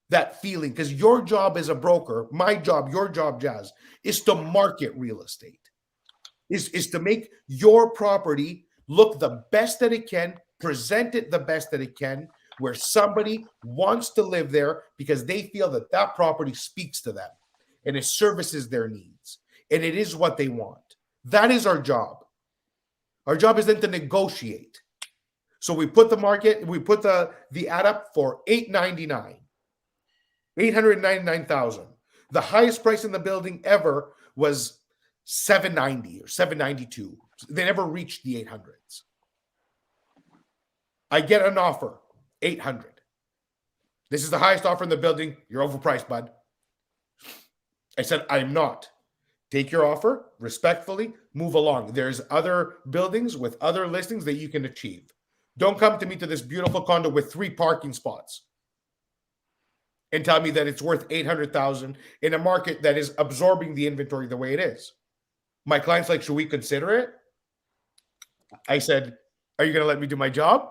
B: that feeling, because your job as a broker, my job, your job, Jazz, is to market real estate. Is to make your property look the best that it can, present it the best that it can, where somebody wants to live there because they feel that that property speaks to them and it services their needs and it is what they want. That is our job. Our job is then to negotiate. So we put the ad up for $899, $899,000. The highest price in the building ever was $790 or $792. They never reached the 800s. I get an offer, $800. This is the highest offer in the building. You're overpriced, bud. I said, I'm not. Take your offer, respectfully, move along. There's other buildings with other listings that you can achieve. Don't come to me to this beautiful condo with 3 parking spots and tell me that it's worth $800,000 in a market that is absorbing the inventory the way it is. My client's like, should we consider it? I said, are you going to let me do my job?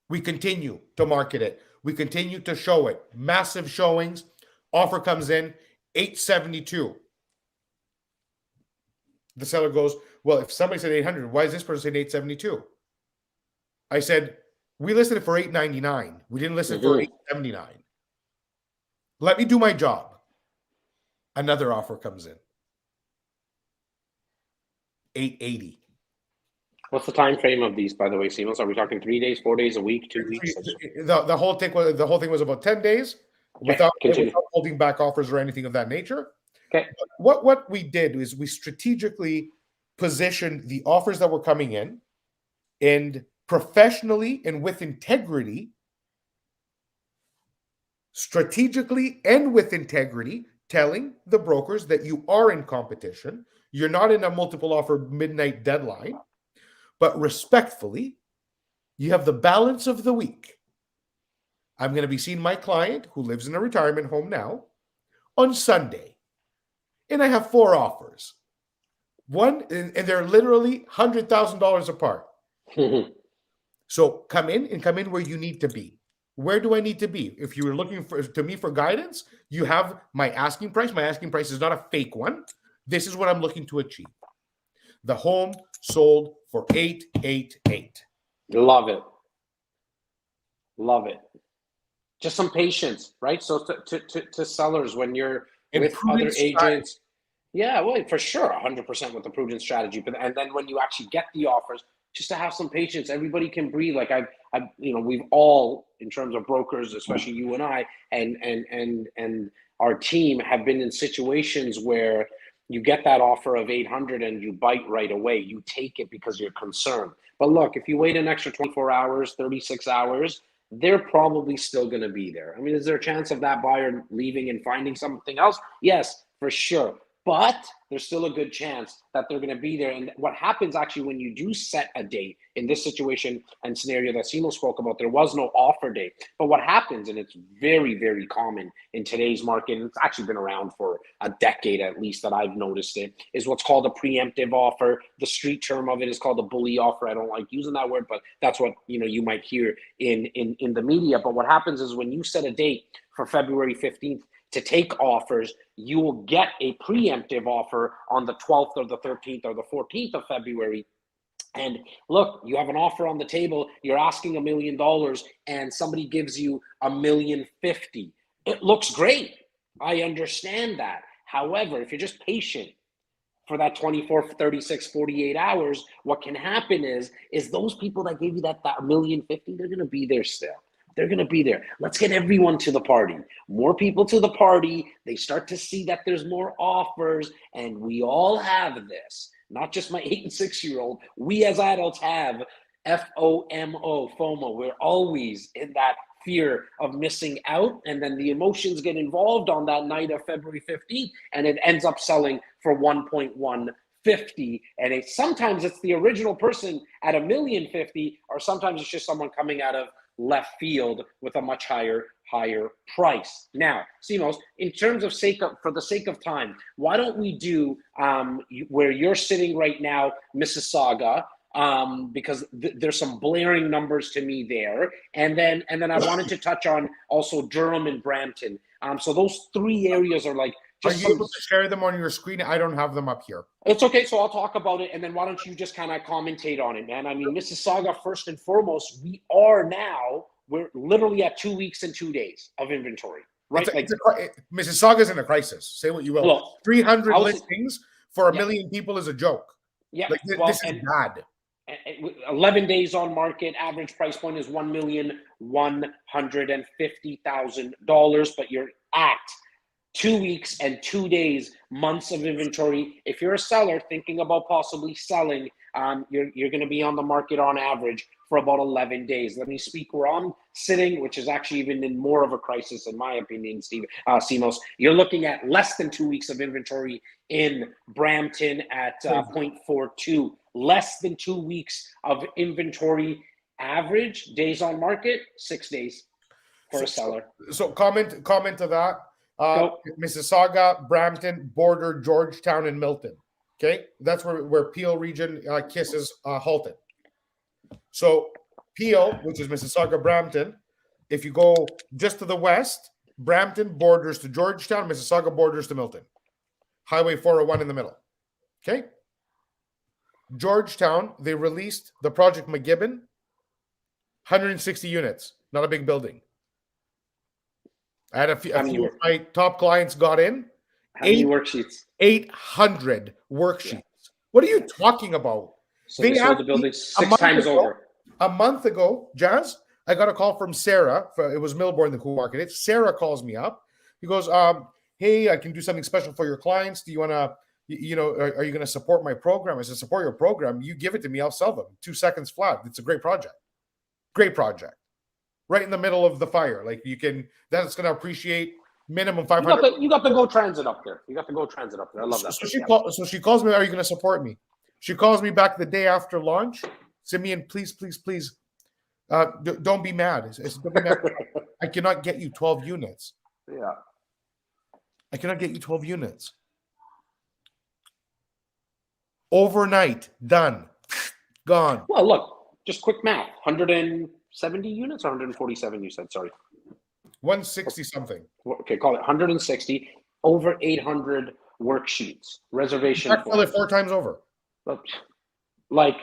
B: We continue to market it. We continue to show it. Massive showings. Offer comes in, $872. The seller goes, well, if somebody said $800, why is this person saying $872? I said, we listed it for $899. We didn't list it for $879. Let me do my job. Another offer comes in, $880.
A: What's the time frame of these, by the way, Simos? Are we talking 3 days, 4 days, a week, 2 weeks?
B: The whole thing was about 10 days without holding back offers or anything of that nature.
A: Okay.
B: What we did is we strategically positioned the offers that were coming in and professionally and with integrity, strategically and with integrity, telling the brokers that you are in competition. You're not in a multiple offer midnight deadline, but respectfully, you have the balance of the week. I'm going to be seeing my client who lives in a retirement home now on Sunday. And I have 4 offers. One, and they're literally $100,000 apart. So come in where you need to be. Where do I need to be? If you were looking to me for guidance, you have my asking price. My asking price is not a fake one. This is what I'm looking to achieve. The home sold for $888.
A: Love it. Love it. Just some patience, right? So to sellers, when you're with other agents, yeah, well, for sure, 100% with the prudent strategy. But and then when you actually get the offers, just to have some patience. Everybody can breathe. Like we've all, in terms of brokers, especially you and I, and our team, have been in situations where you get that offer of 800 and you bite right away. You take it because you're concerned. But look, if you wait an extra 24 hours, 36 hours, they're probably still going to be there. I mean, is there a chance of that buyer leaving and finding something else? Yes, for sure. But there's still a good chance that they're going to be there. And what happens actually when you do set a date, in this situation and scenario that Simo spoke about, there was no offer date. But what happens, and it's very, very common in today's market, and it's actually been around for a decade at least that I've noticed it, is what's called a preemptive offer. The street term of it is called a bully offer. I don't like using that word, but that's what you might hear in the media. But what happens is when you set a date for February 15th, to take offers, you will get a preemptive offer on the 12th or the 13th or the 14th of February. And look, you have an offer on the table, you're asking $1 million, and somebody gives you $1,050,000. It looks great. I understand that. However, if you're just patient for that 24, 36, 48 hours, what can happen is those people that gave you that $1,050,000, they're going to be there still. They're going to be there. Let's get everyone to the party. More people to the party. They start to see that there's more offers, and we all have this. Not just my 8 and 6-year-old. We as adults have FOMO. We're always in that fear of missing out, and then the emotions get involved on that night of February 15th, and it ends up selling for 1.150, and sometimes it's the original person at $1,050,000, or sometimes it's just someone coming out of left field with a much higher price. Now, Simos, in terms of for the sake of time, why don't we do where you're sitting right now, Mississauga, because there's some blaring numbers to me there, and then I wanted to touch on also Durham and Brampton. So those 3 areas are like.
B: Are you able to share them on your screen? I don't have them up here.
A: It's okay, so I'll talk about it, and then why don't you just kind of commentate on it, man? I mean, Mississauga, first and foremost, we're literally at 2 weeks and 2 days of inventory, right?
B: Mississauga's in a crisis. Say what you will.
A: Look,
B: 300 listings for 1 million people is a joke.
A: Yeah,
B: this is bad.
A: 11 days on market, average price point is $1,150,000, but you're at 2 weeks and 2 days, months of inventory. If you're a seller thinking about possibly selling, you're going to be on the market on average for about 11 days. Let me speak where I'm sitting, which is actually even in more of a crisis, in my opinion, Simos. You're looking at less than 2 weeks of inventory in Brampton at 0.42. Less than 2 weeks of inventory. Average days on market, 6 days for a seller.
B: So comment to that. Mississauga, Brampton, border Georgetown, and Milton. Okay, that's where Peel region kisses halted. So Peel, which is Mississauga, Brampton, if you go just to the west, Brampton borders to Georgetown, Mississauga borders to Milton. Highway 401 in the middle. Okay. Georgetown, they released the Project McGibbon, 160 units, not a big building. I had a few of my top clients got in.
A: How many worksheets?
B: 800 worksheets. Yeah. What are you talking about?
A: So they sold the building 6 times over.
B: A month ago, Jazz, I got a call from Sarah. It was Milborn who marketed it. Sarah calls me up. He goes, hey, I can do something special for your clients. Do you want to, are you going to support my program? I said, support your program. You give it to me. I'll sell them. 2 seconds flat. It's a great project. Great project. Right in the middle of the fire. Like that's going to appreciate minimum 500.
A: You got the Go Transit up there. I love that.
B: So she calls me, are you going to support me? She calls me back the day after launch. Simeon, please, don't be mad. Don't be mad. I cannot get you 12 units.
A: Yeah.
B: I cannot get you 12 units. Overnight, done. Gone.
A: Well, look, just quick math. 170 units or 147, you said, sorry.
B: 160 something.
A: Okay, call it 160. Over 800 worksheets. Reservation.
B: Call it 4 times over.
A: like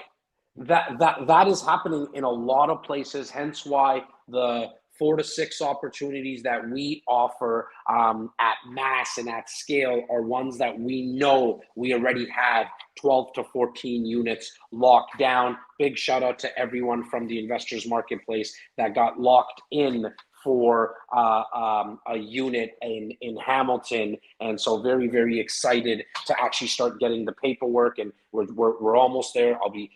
A: that is happening in a lot of places, hence why the 4 to 6 opportunities that we offer at mass and at scale are ones that we know we already have 12 to 14 units locked down. Big shout out to everyone from the investors marketplace that got locked in for a unit in Hamilton, and so very, very excited to actually start getting the paperwork, and we're almost there. I'll be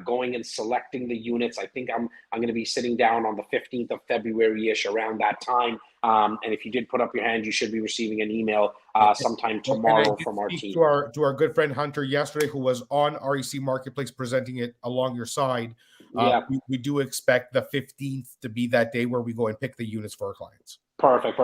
A: going and selecting the units. I think I'm going to be sitting down on the 15th of February-ish around that time. And if you did put up your hand, you should be receiving an email sometime tomorrow from our team.
B: To our good friend Hunter yesterday, who was on REC Marketplace presenting it along your side. We do expect the 15th to be that day where we go and pick the units for our clients.
A: Perfect.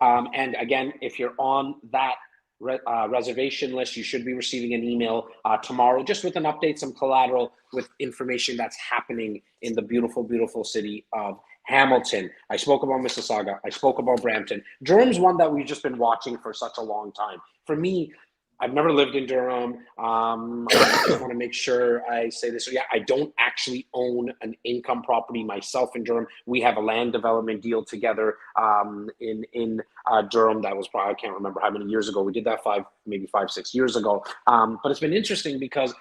A: And again, if you're on that reservation list, you should be receiving an email tomorrow, just with an update, some collateral with information that's happening in the beautiful, beautiful city of Hamilton. I spoke about Mississauga. I spoke about Brampton. Durham's one that we've just been watching for such a long time. For me, I've never lived in Durham. I just want to make sure I say this. So yeah, I don't actually own an income property myself in Durham. We have a land development deal together in Durham. That was probably, I can't remember how many years ago. We did that 6 years ago. But it's been interesting because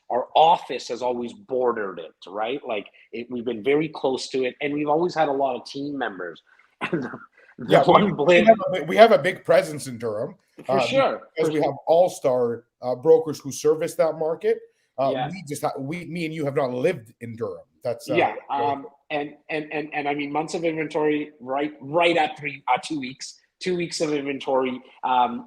A: our office has always bordered it, right? Like we've been very close to it, and we've always had a lot of team members. And
B: we have a big presence in Durham.
A: For sure.
B: Because we have all-star brokers who service that market. Me and you have not lived in Durham. That's
A: and I mean, months of inventory right at 2 weeks. 2 weeks of inventory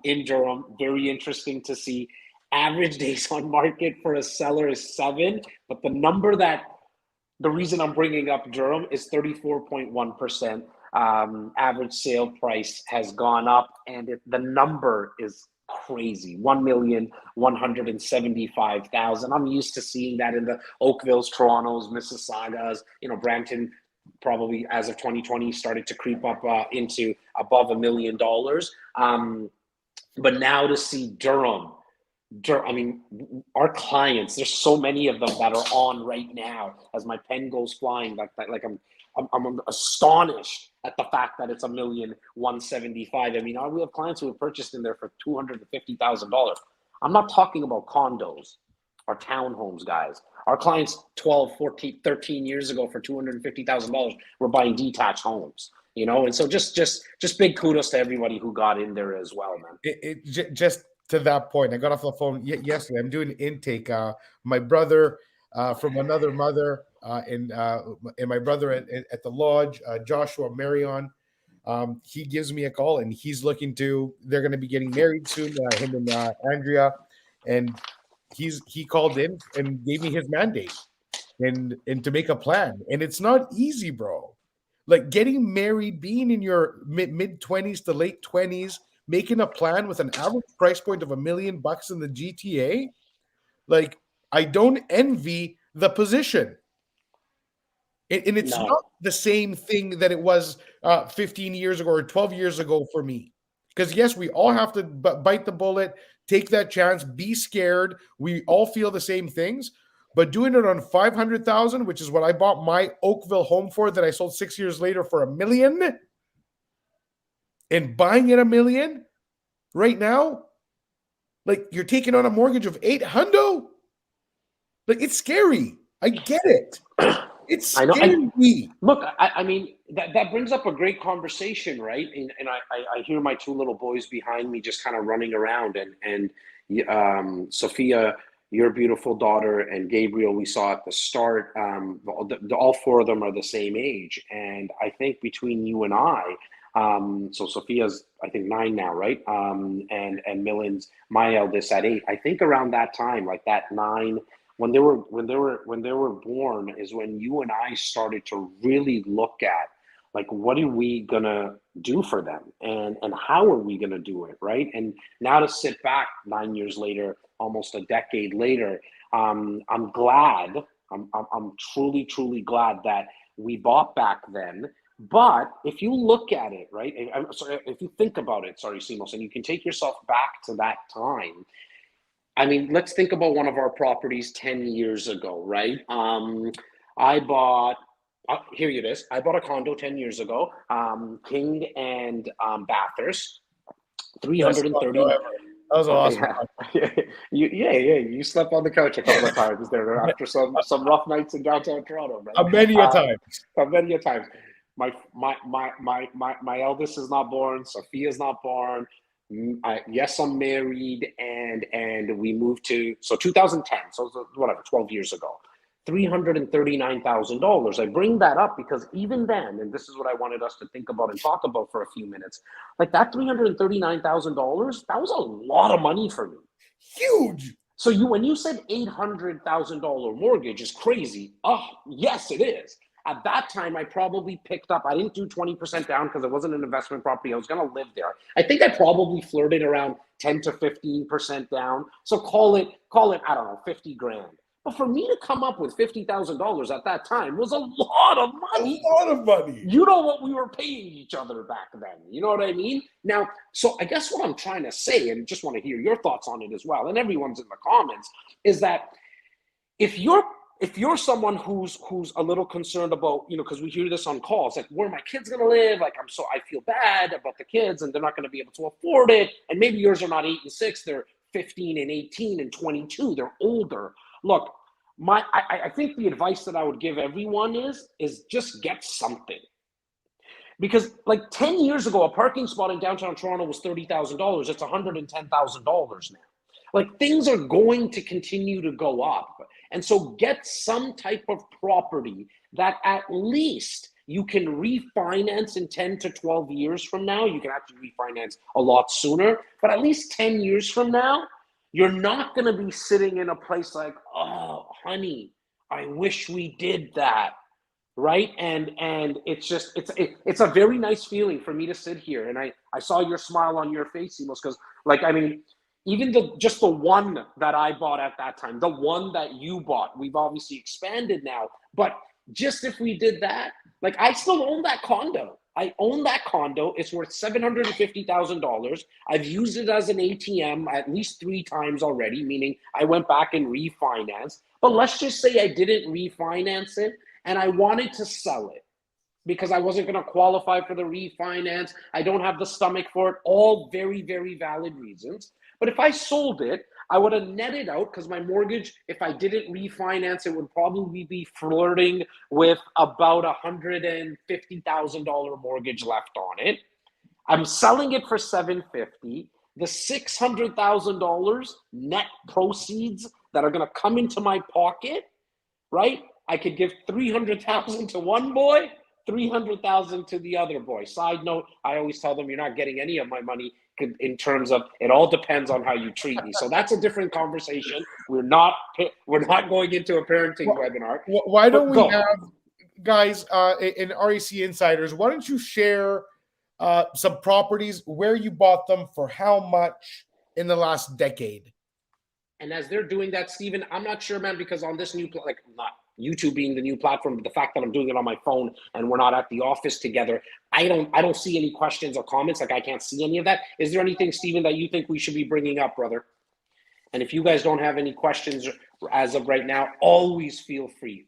A: in Durham. Very interesting to see. Average days on market for a seller is 7, but the reason I'm bringing up Durham is 34.1%. Average sale price has gone up, and the number is crazy. 1,175,000. I'm used to seeing that in the Oakvilles, Torontos, Mississaugas. Brampton probably as of 2020 started to creep up into above $1 million. But now to see Durham, I mean, our clients, there's so many of them that are on right now as my pen goes flying. Like I'm astonished at the fact that it's $1,175,000. I mean, we have clients who have purchased in there for $250,000. I'm not talking about condos or townhomes, guys. Our clients 12, 14, 13 years ago for $250,000 were buying detached homes. And so just big kudos to everybody who got in there as well, man.
B: Just to that point, I got off the phone yesterday. I'm doing an intake. My brother from another mother and my brother at the lodge, Joshua Marion, he gives me a call, and they're going to be getting married soon, him and Andrea, and he called in and gave me his mandate and to make a plan. And it's not easy, bro. Like getting married, being in your mid 20s to late 20s, making a plan with an average price point of $1 million in the GTA. Like, I don't envy the position. And it's not the same thing that it was 15 years ago or 12 years ago for me. Because, yes, we all have to bite the bullet, take that chance, be scared. We all feel the same things. But doing it on $500,000, which is what I bought my Oakville home for, that I sold 6 years later for $1 million, and buying it $1 million right now, like you're taking on a mortgage of $800,000. Like, it's scary. I get it. It's scary.
A: Look, I mean, that brings up a great conversation, right? And I hear my 2 little boys behind me just kind of running around, and Sophia, your beautiful daughter, and Gabriel, we saw at the start, all 4 of them are the same age. And I think between you and I, so Sophia's, I think 9 now, right? And Millen's my eldest at 8. I think around that time, like that 9, when they were born, is when you and I started to really look at, like, what are we gonna do for them, and how are we gonna do it, right? And now to sit back 9 years later, almost a decade later, I'm glad. I'm truly glad that we bought back then. But if you look at it, right, if you think about it, sorry, Simos, and you can take yourself back to that time, I mean, let's think about one of our properties 10 years ago, right? I bought, here it is. I bought a condo 10 years ago, king and Bathurst,
B: Best
A: 330.
B: condo ever. That was awesome.
A: Yeah. You slept on the couch a couple of times there after some rough nights in downtown Toronto, man.
B: Many a time.
A: Many a times. My eldest is not born. Sophia's not born. Yes, I'm married, and we moved to 2010. So whatever, 12 years ago. $339,000. I bring that up because even then, and this is what I wanted us to think about and talk about for a few minutes, like that $339,000, that was a lot of money for me.
B: Huge.
A: So when you said $800,000 mortgage is crazy. Oh, yes, it is. At that time, I probably picked up, I didn't do 20% down because it wasn't an investment property. I was going to live there. I think I probably flirted around 10 to 15% down. So call it, I don't know, 50 grand. But for me to come up with $50,000 at that time was a lot of money.
B: A lot of money.
A: You know what we were paying each other back then. You know what I mean? Now, so I guess what I'm trying to say, and just want to hear your thoughts on it as well, and everyone's in the comments, is that if you're someone who's a little concerned about, because we hear this on calls, like where my kid's gonna live, like I feel bad about the kids and they're not gonna be able to afford it, and maybe yours are not 8 and 6, they're 15 and 18 and 22, they're older. Look, I think the advice that I would give everyone is just get something. Because like 10 years ago, a parking spot in downtown Toronto was $30,000. It's $110,000 now. Like things are going to continue to go up. And so get some type of property that at least you can refinance in 10 to 12 years from now. You can actually refinance a lot sooner, but at least 10 years from now, you're not going to be sitting in a place like, oh, honey, I wish we did that, right? And it's just, it's a very nice feeling for me to sit here. And I saw your smile on your face, Simos, because like, I mean, even the one that I bought at that time, the one that you bought, we've obviously expanded now, but just if we did that, like I still own that condo. I own that condo. It's worth $750,000. I've used it as an ATM at least 3 times already, meaning I went back and refinanced. But let's just say I didn't refinance it and I wanted to sell it because I wasn't going to qualify for the refinance. I don't have the stomach for it. All very, very valid reasons. But if I sold it, I would have netted out because my mortgage, if I didn't refinance, it would probably be flirting with about $150,000 mortgage left on it. I'm selling it for $750,000. The $600,000 net proceeds that are going to come into my pocket, right? I could give $300,000 to one boy, $300,000 to the other boy. Side note, I always tell them you're not getting any of my money in terms of it all depends on how you treat me. So that's a different conversation. We're not going into a parenting webinar.
B: Why don't we have, guys, in REC Insiders, why don't you share some properties, where you bought them, for how much in the last decade?
A: And as they're doing that, Stephen, I'm not sure, man, because on this new, like, not YouTube being the new platform, but the fact that I'm doing it on my phone and we're not at the office together, I don't see any questions or comments. Like I can't see any of that. Is there anything, Stephen, that you think we should be bringing up, brother? And if you guys don't have any questions as of right now, always feel free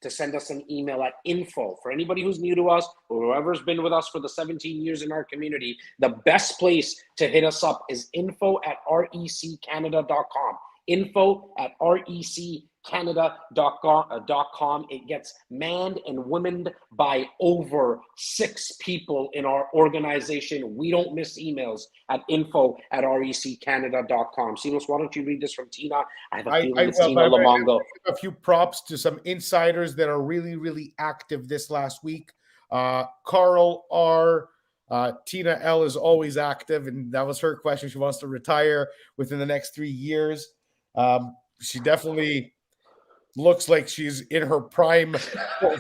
A: to send us an email at info. For anybody who's new to us or whoever's been with us for the 17 years in our community, the best place to hit us up is info@reccanada.com. info@reccanada.com. It gets manned and womaned by over 6 people in our organization. We don't miss emails at info@reccanada.com. Simos, why don't you read this from Tina? I have a feeling it's Tina Lamongo.
B: A few props to some insiders that are really, really active this last week. Carl R. Tina L is always active, and that was her question. She wants to retire within the next 3 years. She definitely looks like she's in her prime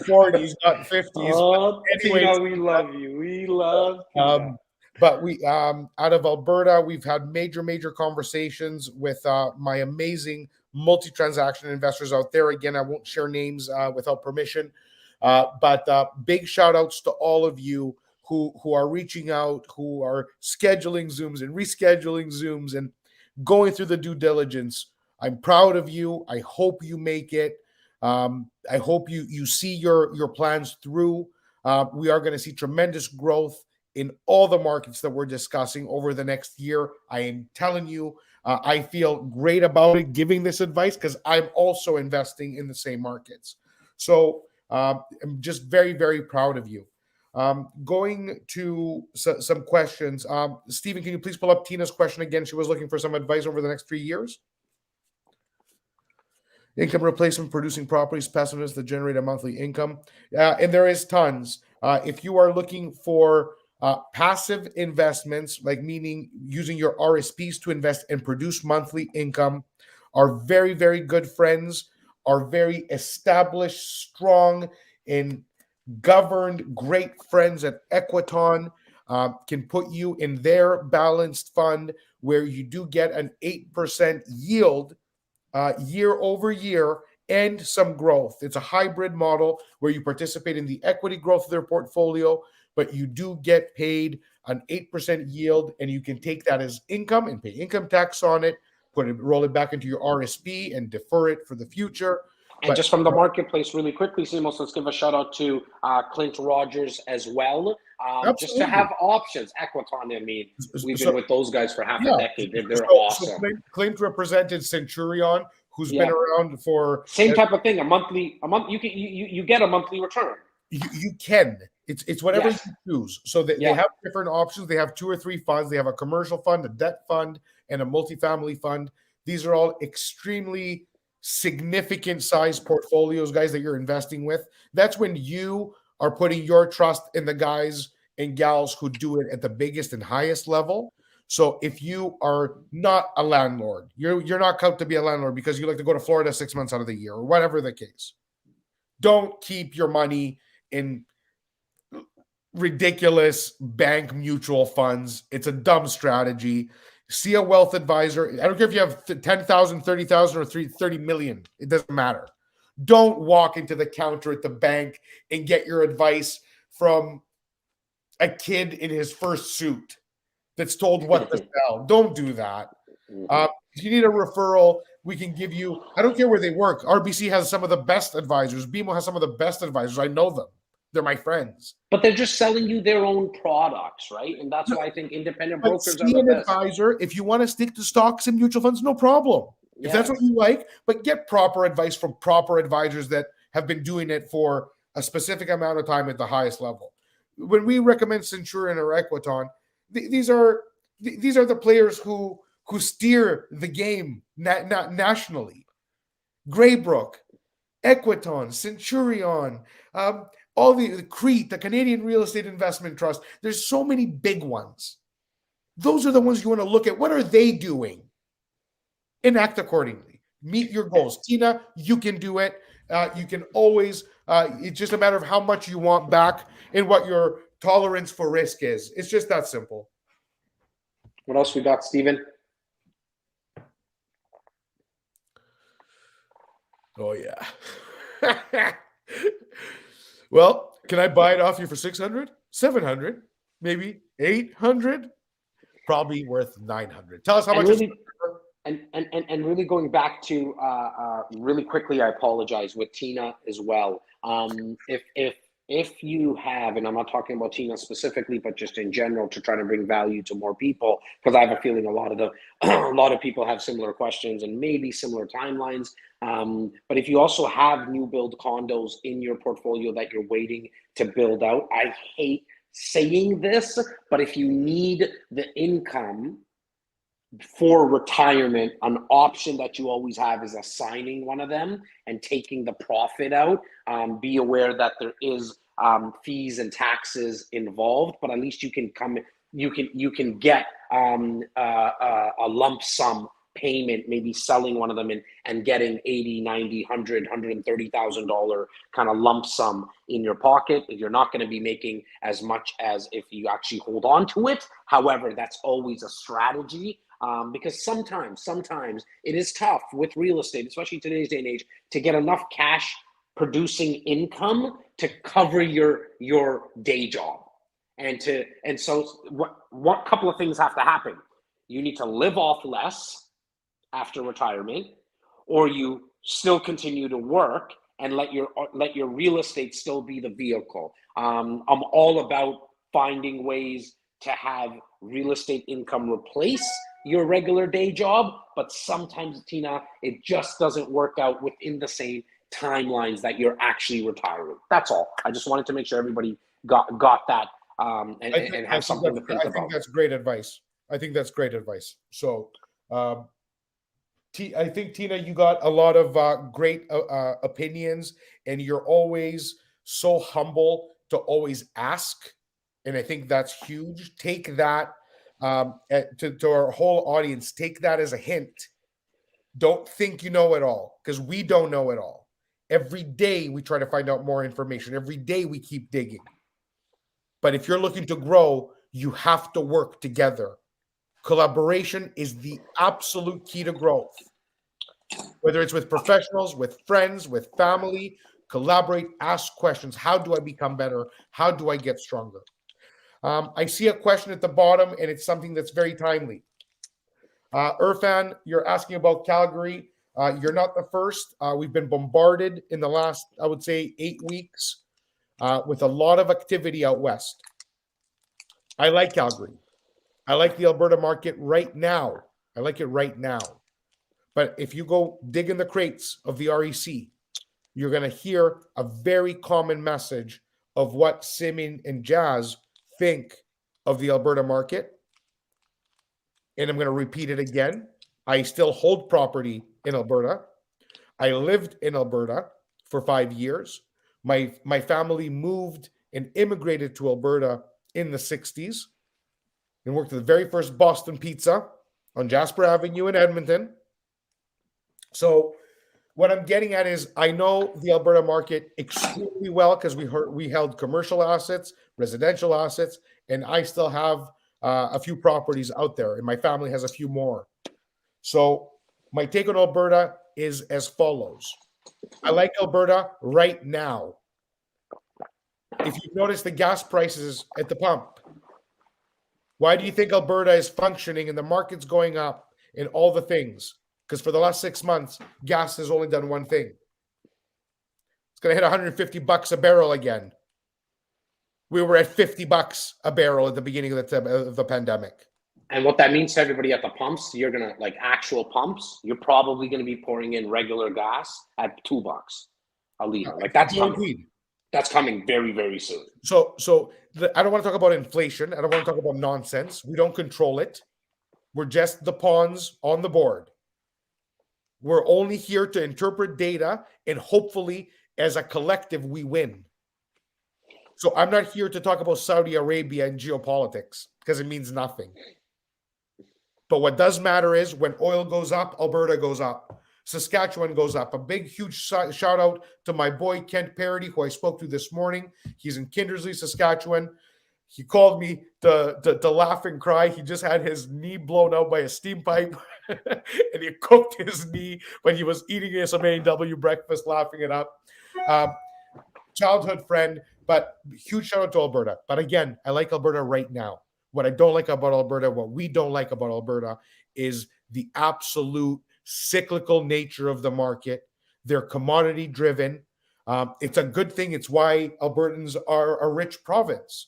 B: 40s, not 50s.
A: Oh, anyways, Tina, we love you. We love you.
B: But we, out of Alberta, we've had major conversations with my amazing multi-transaction investors out there. Again, I won't share names without permission, but big shout outs to all of you who are reaching out, who are scheduling Zooms and rescheduling Zooms and going through the due diligence. I'm proud of you. I hope you make it. I hope you see your plans through. We are going to see tremendous growth in all the markets that we're discussing over the next year. I am telling you, I feel great about it, giving this advice, because I'm also investing in the same markets. So I'm just very, very proud of you. Going to some questions. Stephen, can you please pull up Tina's question again? She was looking for some advice over the next 3 years. Income replacement, producing properties, passiveness that generate a monthly income. And there is tons. If you are looking for passive investments, like meaning using your RSPs to invest and produce monthly income, our very, very good friends, are very established, strong, and governed great friends at Equiton can put you in their balanced fund where you do get an 8% yield year over year and some growth. It's a hybrid model where you participate in the equity growth of their portfolio, but you do get paid an 8% yield, and you can take that as income and pay income tax on it, roll it back into your RSP and defer it for the future.
A: And just from the marketplace, really quickly, Simos, let's give a shout out to Clint Rogers as well. Just to have options. Equiton, I mean, we've been with those guys for half a decade. They're awesome.
B: So Clint represented Centurion, who's been around for
A: same type of thing. A month. You get a monthly return.
B: You can. It's whatever you choose. So they have different options. They have 2 or 3 funds. They have a commercial fund, a debt fund, and a multifamily fund. These are all extremely significant size portfolios, guys, that you're investing with. That's when you are putting your trust in the guys and gals who do it at the biggest and highest level. So if you are not a landlord, you're not cut to be a landlord because you like to go to Florida 6 months out of the year or whatever the case, don't keep your money in ridiculous bank mutual funds. It's a dumb strategy. See a wealth advisor. I don't care if you have 10,000, 30,000, or 30 million. It doesn't matter. Don't walk into the counter at the bank and get your advice from a kid in his first suit that's told what to sell. Don't do that. If you need a referral, we can give you. I don't care where they work. RBC has some of the best advisors. BMO has some of the best advisors. I know them. They're my friends.
A: But they're just selling you their own products, right? And that's why I think independent brokers are the
B: an
A: best.
B: Advisor, if you want to stick to stocks and mutual funds, no problem. If that's what you like, but get proper advice from proper advisors that have been doing it for a specific amount of time at the highest level. When we recommend Centurion or Equiton, these are the players who steer the game nationally. Graybrook, Equiton, Centurion, all the CREIT, the Canadian Real Estate Investment Trust. There's so many big ones. Those are the ones you want to look at. What are they doing? And act accordingly. Meet your goals. Tina, you can do it. You can always, it's just a matter of how much you want back and what your tolerance for risk is. It's just that simple.
A: What else we got, Stephen?
B: Oh, yeah. Well, can I buy it off you for 600, 700, maybe 800? Probably worth 900. Tell us how much.
A: And really going back to really quickly, I apologize with Tina as well. If you have, and I'm not talking about Tina specifically, but just in general to try to bring value to more people, because I have a feeling a lot of people have similar questions and maybe similar timelines. But if you also have new build condos in your portfolio that you're waiting to build out, I hate saying this, but if you need the income for retirement, an option that you always have is assigning one of them and taking the profit out. Be aware that there is fees and taxes involved, but at least you can get a lump sum payment, maybe selling one of them and getting $80, $90, $100, $130,000 kind of lump sum in your pocket. You're not going to be making as much as if you actually hold on to it. However, that's always a strategy. Because sometimes it is tough with real estate, especially today's day and age, to get enough cash producing income to cover your day job. And so what couple of things have to happen? You need to live off less after retirement, or you still continue to work and let your real estate still be the vehicle. I'm all about finding ways to have real estate income replace your regular day job, but sometimes, Tina, it just doesn't work out within the same timelines that you're actually retiring. That's all. I just wanted to make sure everybody got that and have something to think about.
B: I think that's great advice. I think that's great advice. So, I think, Tina, you got a lot of great opinions, and you're always so humble to always ask. And I think that's huge. Take that to our whole audience. Take that as a hint. Don't think you know it all, because we don't know it all. Every day we try to find out more information. Every day we keep digging. But if you're looking to grow, you have to work together. Collaboration is the absolute key to growth. Whether it's with professionals, with friends, with family, collaborate, ask questions. How do I become better? How do I get stronger? I see a question at the bottom, and it's something that's very timely. Irfan, you're asking about Calgary. You're not the first. We've been bombarded in the last, I would say, 8 weeks with a lot of activity out west. I like Calgary. I like the Alberta market right now. I like it right now. But if you go dig in the crates of the REC, you're going to hear a very common message of what Simeon and Jazz think of the Alberta market. And I'm going to repeat it again. I still hold property in Alberta. I lived in Alberta for 5 years. My family moved and immigrated to Alberta in the 60s and worked at the very first Boston Pizza on Jasper Avenue in Edmonton. So what I'm getting at is I know the Alberta market extremely well because we held commercial assets, residential assets, and I still have a few properties out there, and my family has a few more. So my take on Alberta is as follows. I like Alberta right now. If you've noticed the gas prices at the pump, why do you think Alberta is functioning and the market's going up and all the things? Because for the last 6 months, gas has only done one thing. It's going to hit $150 a barrel again. We were at $50 a barrel at the beginning of the pandemic.
A: And what that means to everybody at the pumps, you're going to, like actual pumps, you're probably going to be pouring in regular gas at $2 a liter. Like that's coming. That's coming very, very soon.
B: So I don't want to talk about inflation. I don't want to talk about nonsense. We don't control it. We're just the pawns on the board. We're only here to interpret data, and hopefully, as a collective, we win. So I'm not here to talk about Saudi Arabia and geopolitics because it means nothing. But what does matter is when oil goes up, Alberta goes up. Saskatchewan goes up. A big, huge shout out to my boy, Kent Parody, who I spoke to this morning. He's in Kindersley, Saskatchewan. He called me to laugh and cry. He just had his knee blown out by a steam pipe and he cooked his knee when he was eating some A&W breakfast, laughing it up. Childhood friend, but huge shout out to Alberta. But again, I like Alberta right now. What I don't like about Alberta, what we don't like about Alberta is the absolute cyclical nature of the market. They're commodity driven. It's a good thing. It's why Albertans are a rich province.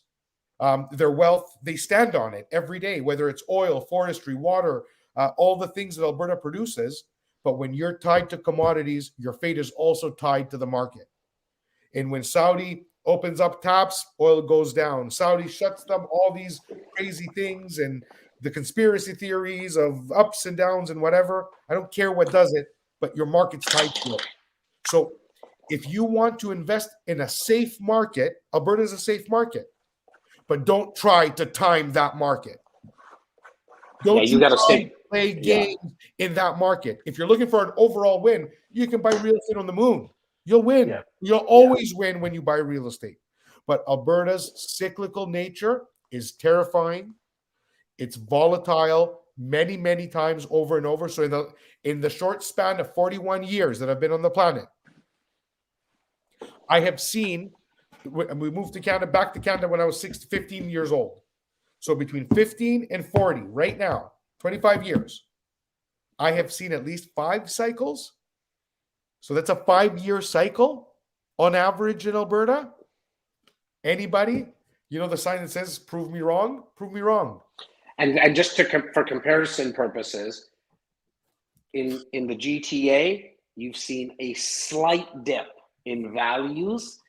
B: Their wealth, they stand on it every day, whether it's oil, forestry, water, all the things that Alberta produces. But when you're tied to commodities, your fate is also tied to the market. And when Saudi opens up taps, oil goes down. Saudi shuts them, all these crazy things and the conspiracy theories of ups and downs and whatever. I don't care what does it, but your market's tied to it. So if you want to invest in a safe market, Alberta is a safe market, but don't try to time that market. Don't you got to play games in that market. If you're looking for an overall win, you can buy real estate on the moon. You'll win. Yeah. You'll always win when you buy real estate. But Alberta's cyclical nature is terrifying. It's volatile many, many times over and over. So in the short span of 41 years that I've been on the planet, I have seen, we moved to Canada, back to Canada when I was 15 years old. So between 15 and 40, right now, 25 years, I have seen at least 5 cycles. So that's a 5-year cycle on average in Alberta. Anybody? You know the sign that says, prove me wrong? Prove me wrong.
A: And just for comparison purposes, in the GTA, you've seen a slight dip in values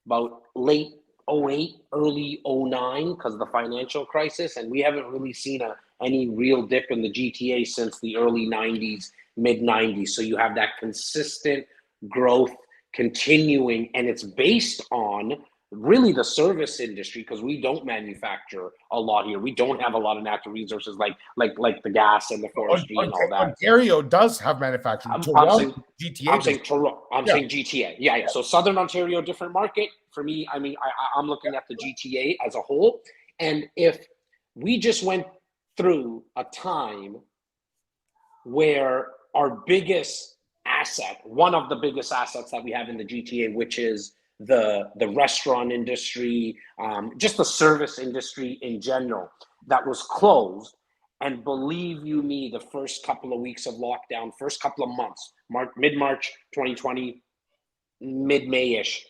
A: about late 08, early 09 because of the financial crisis, and we haven't really seen any real dip in the GTA since the early 90s, mid 90s. So you have that consistent growth continuing, and it's based on really the service industry, because we don't manufacture a lot here. We don't have a lot of natural resources like the gas and the forestry and all that.
B: Ontario does have manufacturing.
A: I'm saying GTA. Yeah. So Southern Ontario, different market. For me, I mean, I'm looking at the GTA as a whole. And if we just went through a time where our biggest asset, one of the biggest assets that we have in the GTA, which is the restaurant industry, just the service industry in general, that was closed. And believe you me, the first couple of weeks of lockdown, first couple of months, mid-March 2020, mid-May-ish,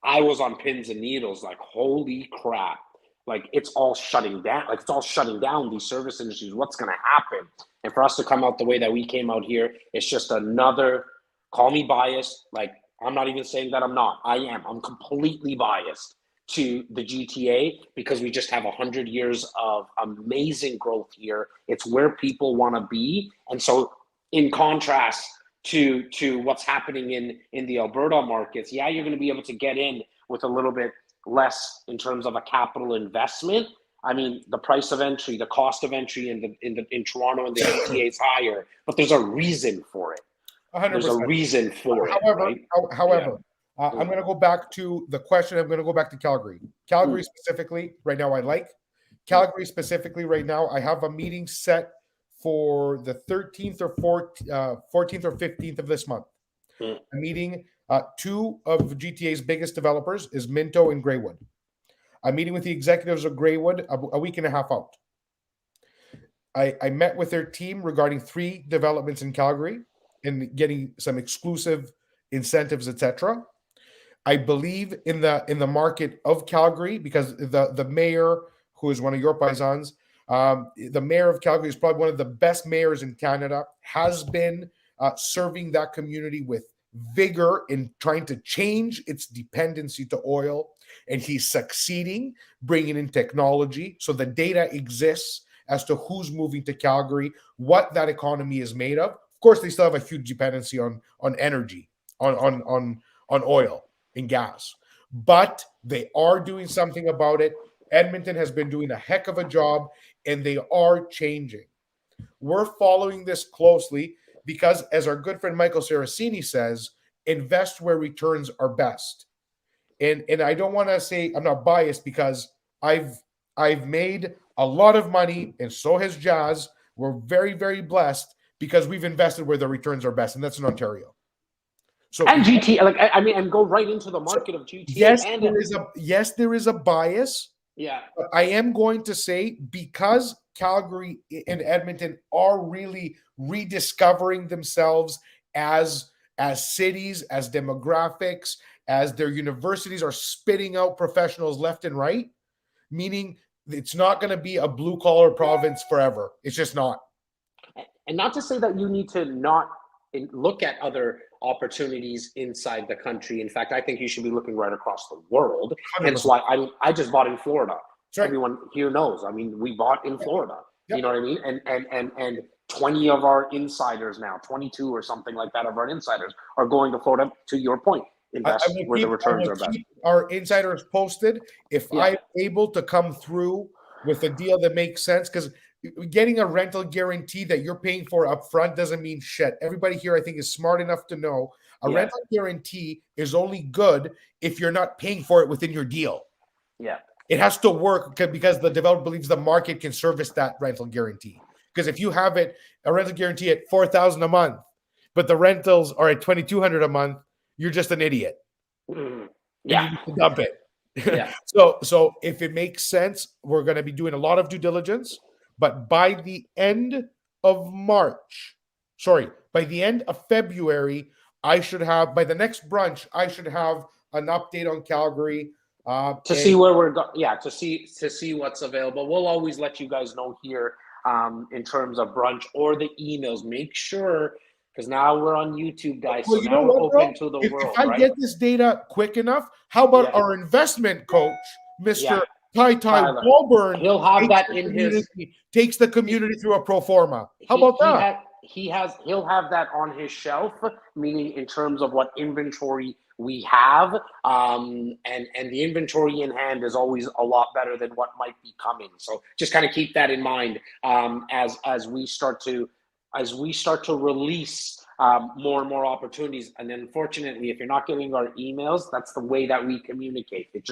A: I was on pins and needles, like, holy crap. Like, it's all shutting down. Like, it's all shutting down, these service industries. What's going to happen? And for us to come out the way that we came out here, it's just another, call me biased, like, I'm not even saying that I'm not. I am. I'm completely biased to the GTA because we just have 100 years of amazing growth here. It's where people want to be. And so in contrast to what's happening in the Alberta markets, yeah, you're going to be able to get in with a little bit less in terms of a capital investment. I mean, the price of entry, the cost of entry in Toronto and the GTA is higher, but there's a reason for it.
B: 100%.
A: There's a reason for it.
B: However, I'm going to go back to the question. I'm going to go back to Calgary. Calgary specifically, right now, Calgary specifically right now, I have a meeting set for the 13th or 14th or 15th of this month. A meeting, 2 of GTA's biggest developers is Minto and Greywood. I'm meeting with the executives of Greywood a week and a half out. I met with their team regarding 3 developments in Calgary and getting some exclusive incentives, etc. I believe in the market of Calgary because the mayor, who is one of your paisans, the mayor of Calgary is probably one of the best mayors in Canada, has been serving that community with vigor in trying to change its dependency to oil. And he's succeeding, bringing in technology. So the data exists as to who's moving to Calgary, what that economy is made of. Of course, they still have a huge dependency on energy, on oil and gas. But they are doing something about it. Edmonton has been doing a heck of a job, and they are changing. We're following this closely because, as our good friend Michael Saraceni says, invest where returns are best. And I don't want to say I'm not biased because I've made a lot of money, and so has Jazz. We're very, very blessed because we've invested where the returns are best, and that's in Ontario. So
A: and GTA, and go right into the market of GTA.
B: Yes, there is a bias.
A: Yeah.
B: But I am going to say, because Calgary and Edmonton are really rediscovering themselves as cities, as demographics, as their universities are spitting out professionals left and right, meaning it's not going to be a blue-collar province forever. It's just not.
A: And not to say that you need to not look at other opportunities inside the country. In fact, I think you should be looking right across the world. 100%. Hence why I just bought in Florida. Right. Everyone here knows. I mean, we bought in Florida. Yep. You know what I mean? And 20 of our insiders now, 22 or something like that of our insiders are going to Florida, to your point. Invest where the returns are best.
B: Our insiders posted. If I'm able to come through with a deal that makes sense, because getting a rental guarantee that you're paying for up front doesn't mean shit. Everybody here, I think, is smart enough to know a rental guarantee is only good if you're not paying for it within your deal.
A: Yeah.
B: It has to work because the developer believes the market can service that rental guarantee. Because if you have a rental guarantee at $4,000 a month, but the rentals are at $2,200 a month, you're just an idiot.
A: Yeah.
B: You need to dump it.
A: Yeah.
B: So if it makes sense, we're going to be doing a lot of due diligence. But by the end of March, Sorry, by the end of February, by the next brunch, I should have an update on Calgary.
A: See where we're going. Yeah, to see what's available. We'll always let you guys know here in terms of brunch or the emails. Make sure, because now we're on YouTube, guys.
B: Well,
A: so now we're open to the world.
B: If I get this data quick enough, how about our investment coach, Mr. Ty Walburn?
A: He'll have that in
B: takes the community through a pro forma. How about that?
A: He'll have that on his shelf, meaning in terms of what inventory we have, and the inventory in hand is always a lot better than what might be coming. So just kind of keep that in mind as we start to release more and more opportunities. And unfortunately, if you're not getting our emails, that's the way that we communicate. It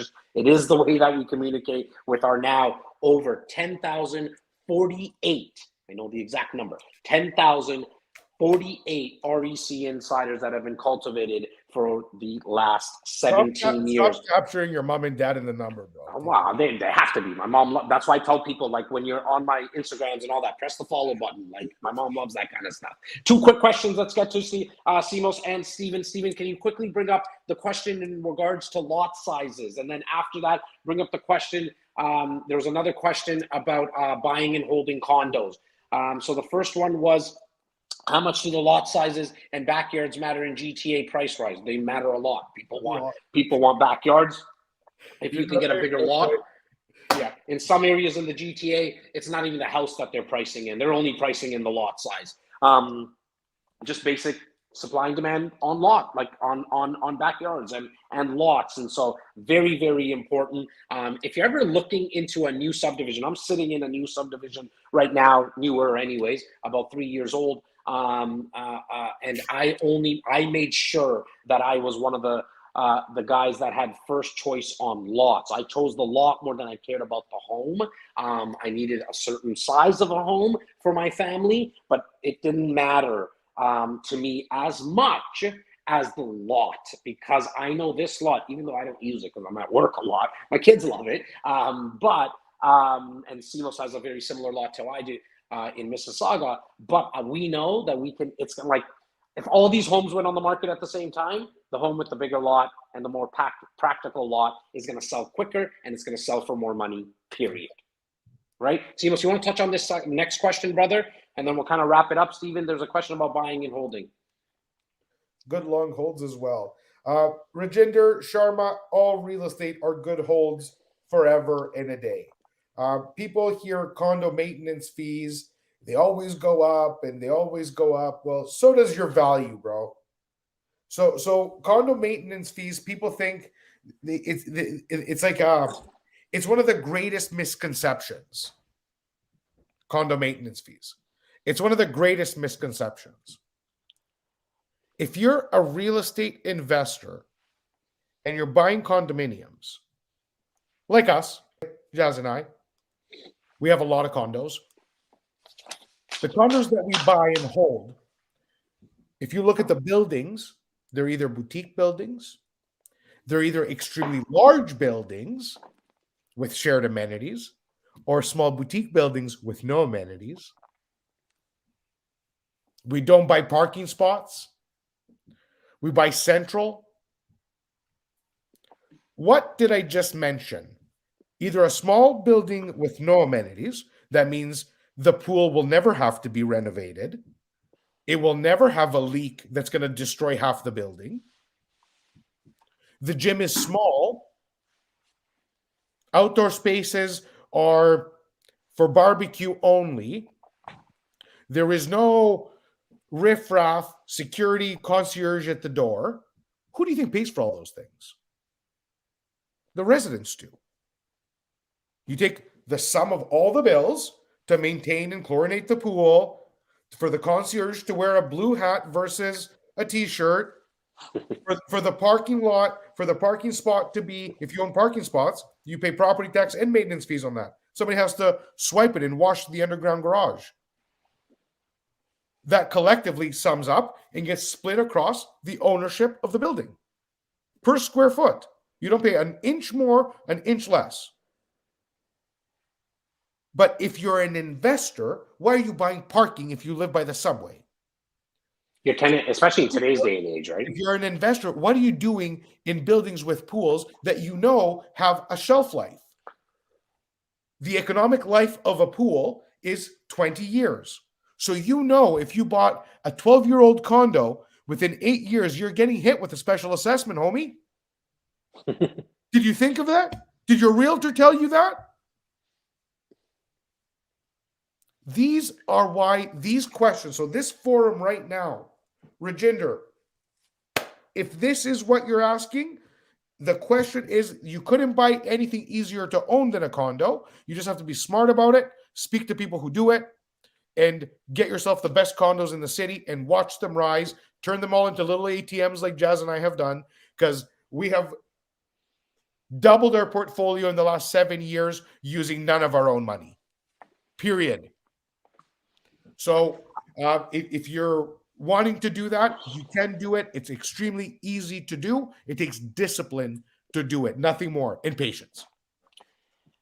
A: is the way that we communicate with our now over 10,048. I know the exact number, 10,048 REC insiders that have been cultivated for the last 17 years.
B: Stop capturing your mom and dad in the number, bro.
A: Oh, wow, they have to be. My mom, that's why I tell people, like, when you're on my Instagrams and all that, press the follow button. Like, my mom loves that kind of stuff. 2 quick questions. Let's get to Simos and Steven. Steven, can you quickly bring up the question in regards to lot sizes? And then after that, bring up the question. There was another question about buying and holding condos. So the first one was, how much do the lot sizes and backyards matter in GTA price rise? They matter a lot. People want backyards. If you can get a bigger lot, in some areas in the GTA, it's not even the house that they're pricing in. They're only pricing in the lot size. Just basic supply and demand on lot, like on backyards and lots. And so very, very important. If you're ever looking into a new subdivision, I'm sitting in a new subdivision right now, newer anyways, about 3 years old. And I made sure that I was one of the guys that had first choice on lots. I chose the lot more than I cared about the home. I needed a certain size of a home for my family, but it didn't matter to me as much as the lot, because I know this lot, even though I don't use it because I'm at work a lot, my kids love it. And Simos has a very similar lot to I do. In Mississauga, but we know that it's like, if all these homes went on the market at the same time, the home with the bigger lot and the more practical lot is going to sell quicker, and it's going to sell for more money, period. Right? Simos, you want to touch on this next question, brother? And then we'll kind of wrap it up. Steven, there's a question about buying and holding.
B: Good long holds as well. Rajinder Sharma, all real estate are good holds forever and a day. People hear condo maintenance fees, they always go up and they always go up. Well, so does your value, bro. So condo maintenance fees, people think it's like it's one of the greatest misconceptions. Condo maintenance fees. It's one of the greatest misconceptions. If you're a real estate investor and you're buying condominiums, like us, Jazz and I, we have a lot of condos. The condos that we buy and hold, if you look at the buildings, they're either boutique buildings, they're either extremely large buildings with shared amenities, or small boutique buildings with no amenities. We don't buy parking spots. We buy central. What did I just mention? Either a small building with no amenities, that means the pool will never have to be renovated. It will never have a leak that's going to destroy half the building. The gym is small. Outdoor spaces are for barbecue only. There is no riffraff, security, concierge at the door. Who do you think pays for all those things? The residents do. You take the sum of all the bills to maintain and chlorinate the pool, for the concierge to wear a blue hat versus a t-shirt, for the parking lot, for the parking spot to be, if you own parking spots, you pay property tax and maintenance fees on that. Somebody has to swipe it and wash the underground garage. That collectively sums up and gets split across the ownership of the building. Per square foot. You don't pay an inch more, an inch less. But if you're an investor, why are you buying parking if you live by the subway?
A: Your tenant, especially in today's day and age, right?
B: If you're an investor, what are you doing in buildings with pools that you know have a shelf life? The economic life of a pool is 20 years. So you know if you bought a 12-year-old condo, within 8 years, you're getting hit with a special assessment, homie. Did you think of that? Did your realtor tell you that? These are why these questions. So this forum right now, Rajinder, if this is what you're asking, the question is, you couldn't buy anything easier to own than a condo. You just have to be smart about it, speak to people who do it, and get yourself the best condos in the city and watch them rise. Turn them all into little ATMs like Jazz and I have done, because we have doubled our portfolio in the last 7 years using none of our own money, period. So if you're wanting to do that, you can do it. It's extremely easy to do. It takes discipline to do it, nothing more, and patience.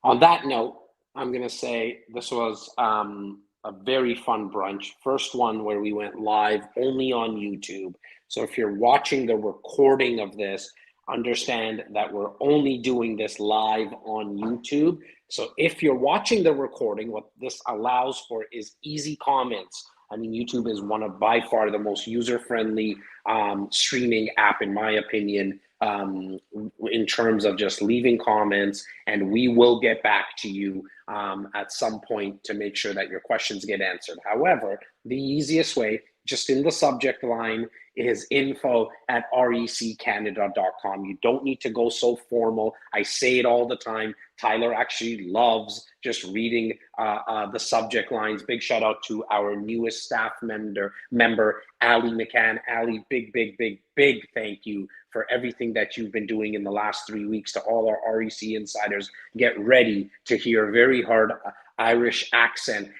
A: On that note, I'm going to say this was a very fun brunch. First one where we went live only on YouTube. So if you're watching the recording of this, understand that we're only doing this live on YouTube. So if you're watching the recording, what this allows for is easy comments. I mean, YouTube is one of by far the most user-friendly streaming app, in my opinion, in terms of just leaving comments, and we will get back to you at some point to make sure that your questions get answered. However, the easiest way, just in the subject line, is info@reccanada.com. You don't need to go so formal. I say it all the time. Tyler actually loves just reading the subject lines. Big shout out to our newest staff member, Ali McCann. Ali, big thank you for everything that you've been doing in the last 3 weeks. To all our REC insiders, get ready to hear a very hard Irish accent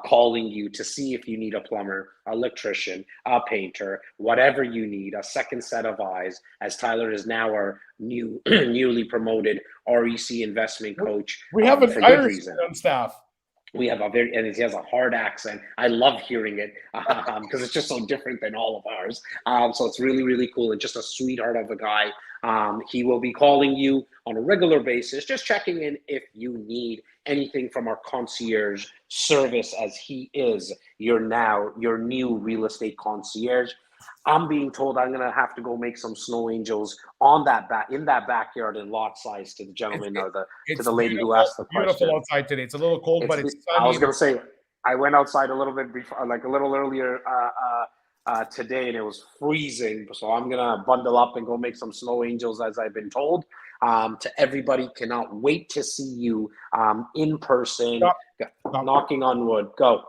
A: calling you to see if you need a plumber, electrician, a painter, whatever you need, a second set of eyes, as Tyler is now our newly promoted REC investment coach.
B: We have an Irish on staff.
A: We have and he has a hard accent. I love hearing it because it's just so different than all of ours. So it's really cool, and just a sweetheart of a guy. He will be calling you on a regular basis, just checking in if you need anything from our concierge service, as he is your new real estate concierge. I'm being told I'm gonna have to go make some snow angels in that backyard in lot size to the gentleman to the lady who asked the question.
B: Beautiful outside today. It's a little cold, but it's sunny.
A: I was gonna say I went outside a little bit before, like a little earlier today, and it was freezing. So I'm gonna bundle up and go make some snow angels, as I've been told. To everybody, cannot wait to see you in person. Stop. Knocking on wood. Go.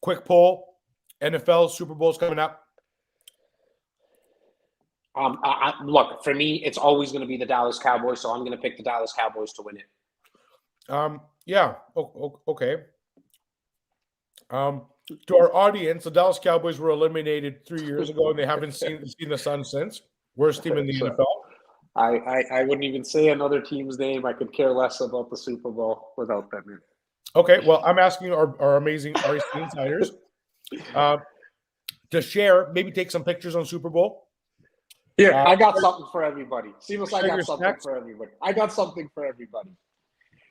B: Quick poll: NFL Super Bowl's coming up.
A: Look, for me, it's always going to be the Dallas Cowboys, so I'm going to pick the Dallas Cowboys to win it.
B: Yeah. Okay. To our audience, the Dallas Cowboys were eliminated 3 years ago, and they haven't seen the sun since. Worst team in the NFL.
A: I wouldn't even say another team's name. I could care less about the Super Bowl without them.
B: Okay, well, I'm asking our amazing REC insiders to share, maybe take some pictures on Super Bowl.
A: Here, I got something for everybody. Seamus, I got something for everybody. I got something for everybody.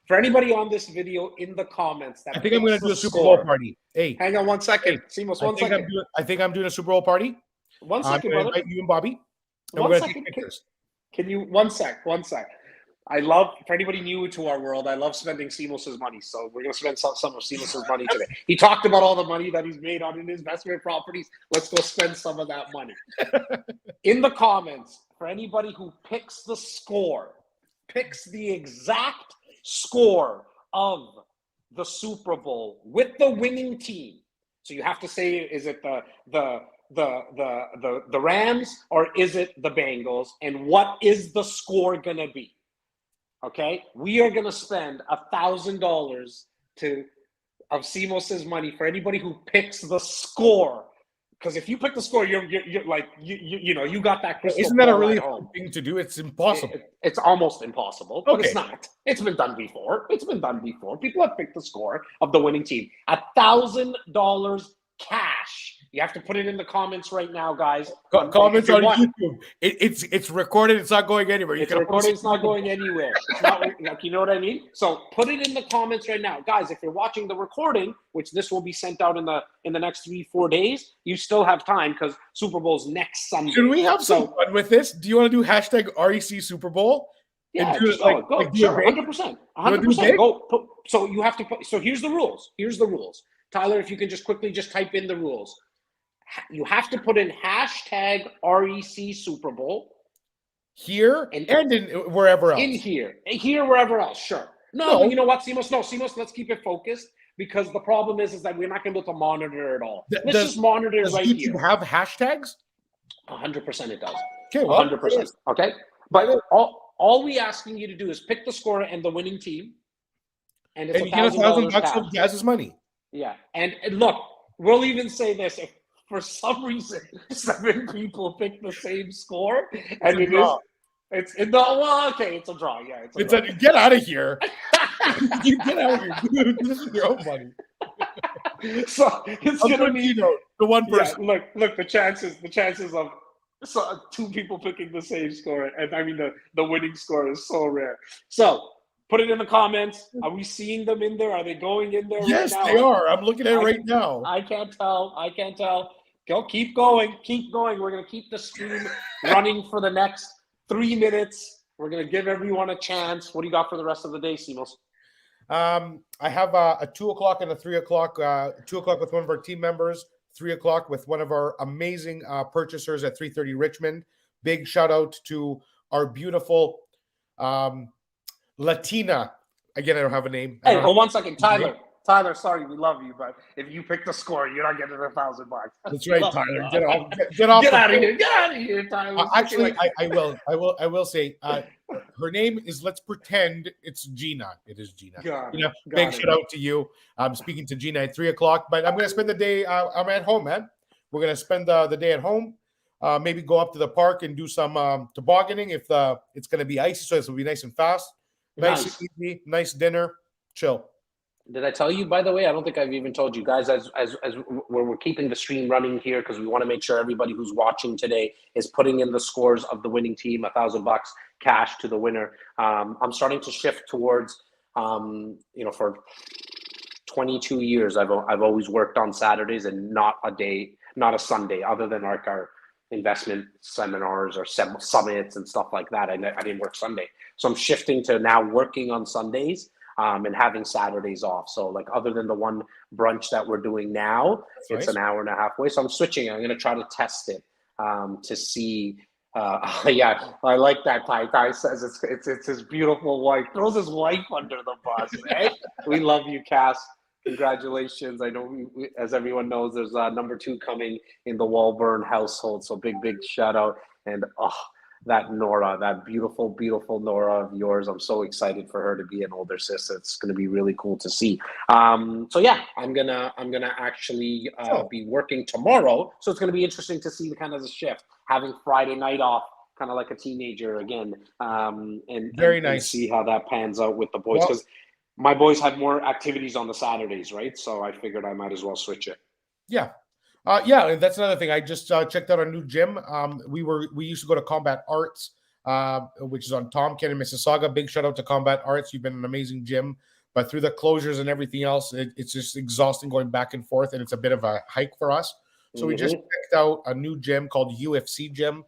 A: For anybody on this video, in the comments,
B: I think I'm going to do a Super Bowl party. Hey,
A: hang on 1 second. Seamus, 1 second.
B: I think I'm doing a Super Bowl party.
A: 1 second, brother.
B: Invite you and Bobby. And
A: 1 second. Can you 1 sec? 1 sec. I love, for anybody new to our world, I love spending Seamos's money. So we're going to spend some of Seamos's money today. He talked about all the money that he's made on investment properties. Let's go spend some of that money. In the comments, for anybody who picks the score, picks the exact score of the Super Bowl with the winning team. So you have to say, is it the Rams or is it the Bengals? And what is the score going to be? Okay, we are going to spend $1,000 of Seamos's money for anybody who picks the score. Because if you pick the score, you're like you got that crystal.
B: Isn't that a really hard thing to do? It's impossible.
A: It's almost impossible, but it's not. It's been done before. People have picked the score of the winning team. $1,000 cash You have to put it in the comments right now, guys.
B: Comments on YouTube. It's recorded. It's not going anywhere.
A: It's recorded. It's not going anywhere. It's not like, you know what I mean? So put it in the comments right now, guys. If you're watching the recording, which this will be sent out in the next 3-4 days, you still have time because Super Bowl's next Sunday.
B: Can we have some fun with this? Do you want to do hashtag REC Super Bowl?
A: Yeah, go. Sure, 100%. 100%. Go. So you have to put. So here's the rules. Tyler, if you can just quickly just type in the rules. You have to put in hashtag REC Super Bowl
B: here and in wherever else.
A: In here, wherever else. Sure. No, but you know what, Simos? No, Simos. Let's keep it focused because the problem is that we're not going to be able to monitor it all. Let's just monitor it right here.
B: Does YouTube have hashtags?
A: 100% it does.
B: Okay, well,
A: 100%. Okay, but all we asking you to do is pick the score and the winning team, and it's $1,000
B: of Jazz's money.
A: Yeah, and look, we'll even say this: if for some reason 7 people pick the same score, and it's a draw. Yeah, it's a draw.
B: Get out of here. Get out of here, dude. This is your own money.
A: So it's gonna be
B: the one person.
A: Yeah, look, the chances of 2 people picking the same score, and I mean the winning score is so rare. So. Put it in the comments. Are we seeing them in there? Are they going in there?
B: Yes,
A: right now?
B: they are. I'm looking at it right now.
A: I can't tell. Go, keep going. We're going to keep the stream running for the next 3 minutes. We're going to give everyone a chance. What do you got for the rest of the day, Simos?
B: I have a 2 o'clock and a 3 o'clock. 2 o'clock with one of our team members. 3 o'clock with one of our amazing purchasers at 330 Richmond. Big shout out to our beautiful Latina. Again, I don't have a name.
A: Hey, hold 1 second. Tyler, sorry, we love you, but if you pick the score, you're not getting $1,000.
B: That's right, Tyler. Get off.
A: Get out of here, Tyler.
B: Actually, I will say her name is, let's pretend it's Gina. It is Gina. Big shout out to you. I'm speaking to Gina at 3 o'clock, but I'm going to spend the day. I'm at home, man. We're going to spend the day at home. Maybe go up to the park and do some tobogganing if it's going to be icy, so it's going to be nice and fast. Nice and easy, nice dinner, chill.
A: Did I tell you, by the way? I don't think I've even told you guys, as we're keeping the stream running here because we want to make sure everybody who's watching today is putting in the scores of the winning team, $1,000 cash to the winner. I'm starting to shift towards, for 22 years, I've always worked on Saturdays and not a Sunday, other than like our investment seminars or summits and stuff like that. I didn't work Sunday. So I'm shifting to now working on Sundays and having Saturdays off. So like other than the one brunch that we're doing now, it's an hour and a half away. So I'm switching. I'm going to try to test it to see. Yeah, I like that. Ty says it's his beautiful wife. Throws his wife under the bus, right? We love you, Cass. Congratulations. I know, as everyone knows, there's number 2 coming in the Walburn household. So big shout out. And that Nora, that beautiful, beautiful Nora of yours. I'm so excited for her to be an older sister. It's going to be really cool to see. So yeah, I'm gonna actually be working tomorrow. So it's going to be interesting to see kind of the shift, having Friday night off, kind of like a teenager again. And
B: very nice.
A: And see how that pans out with the boys, because my boys had more activities on the Saturdays, right? So I figured I might as well switch it.
B: Yeah. Yeah, that's another thing. I just checked out our new gym. We used to go to Combat Arts, which is on Tompkin in Mississauga. Big shout out to Combat Arts. You've been an amazing gym, but through the closures and everything else, it's just exhausting going back and forth, and it's a bit of a hike for us. So we just checked out a new gym called UFC Gym.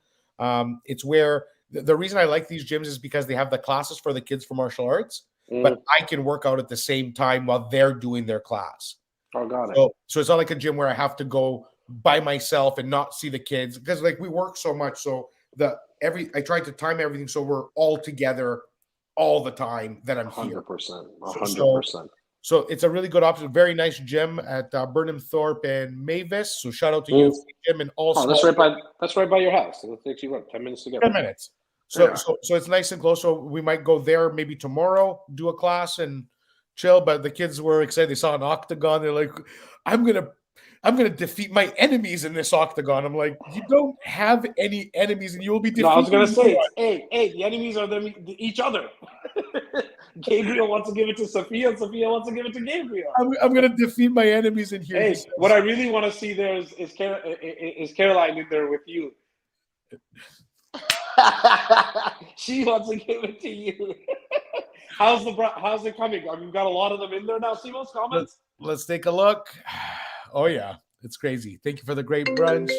B: It's where the reason I like these gyms is because they have the classes for the kids for martial arts, but I can work out at the same time while they're doing their class.
A: Oh, got it.
B: So it's not like a gym where I have to go by myself and not see the kids, because like we work so much. So I try to time everything so we're all together all the time that I'm
A: 100%,
B: here.
A: 100%.
B: So it's a really good option. Very nice gym at Burnham Thorpe and Mavis. So shout out to you, Jim, and also
A: that's right by your house. It'll take you 10 minutes to get.
B: 10 minutes. So it's nice and close. So we might go there maybe tomorrow, do a class and chill. But the kids were excited. They saw an octagon. They're like, I'm gonna defeat my enemies in this octagon. I'm like, you don't have any enemies, and you will be defeated.
A: No, I was gonna say, hey, the enemies are each other. Gabriel wants to give it to Sophia, and Sophia wants to give it to Gabriel.
B: I'm going to defeat my enemies in here.
A: Hey, what I really want to see there is Caroline in there with you. She wants to give it to you. How's it coming? You've got a lot of them in there now. See those comments?
B: Let's take a look. Oh yeah, it's crazy. Thank you for the great brunch.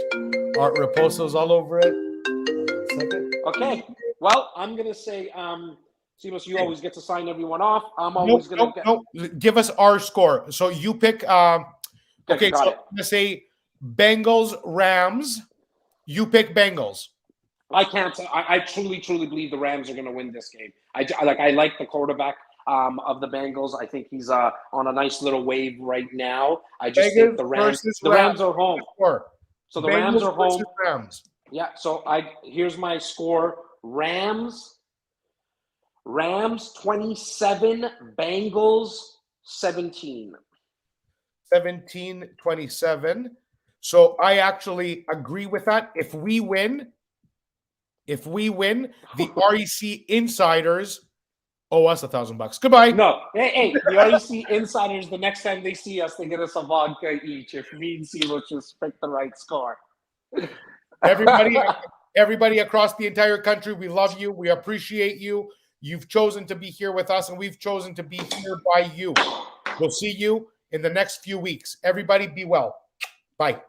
B: Art Raposo's all over it.
A: Okay. Well, I'm gonna say, Simos, you always get to sign everyone off. I'm always gonna
B: give us our score. So you pick. Okay, so I'm gonna say Bengals, Rams. You pick Bengals.
A: I can't. I truly believe the Rams are going to win this game. I like the quarterback of the Bengals. I think he's on a nice little wave right now. I just think the Rams are home. So the Rams are home.
B: Rams.
A: Yeah. So here's my score: Rams 27, Bengals 17.
B: 17-27. So I actually agree with that. If we win, the REC insiders owe us $1,000. Goodbye.
A: No, hey, the REC insiders, the next time they see us, they get us a vodka each. If me and Silo just pick the right score.
B: Everybody across the entire country, we love you. We appreciate you. You've chosen to be here with us, and we've chosen to be here by you. We'll see you in the next few weeks. Everybody be well. Bye.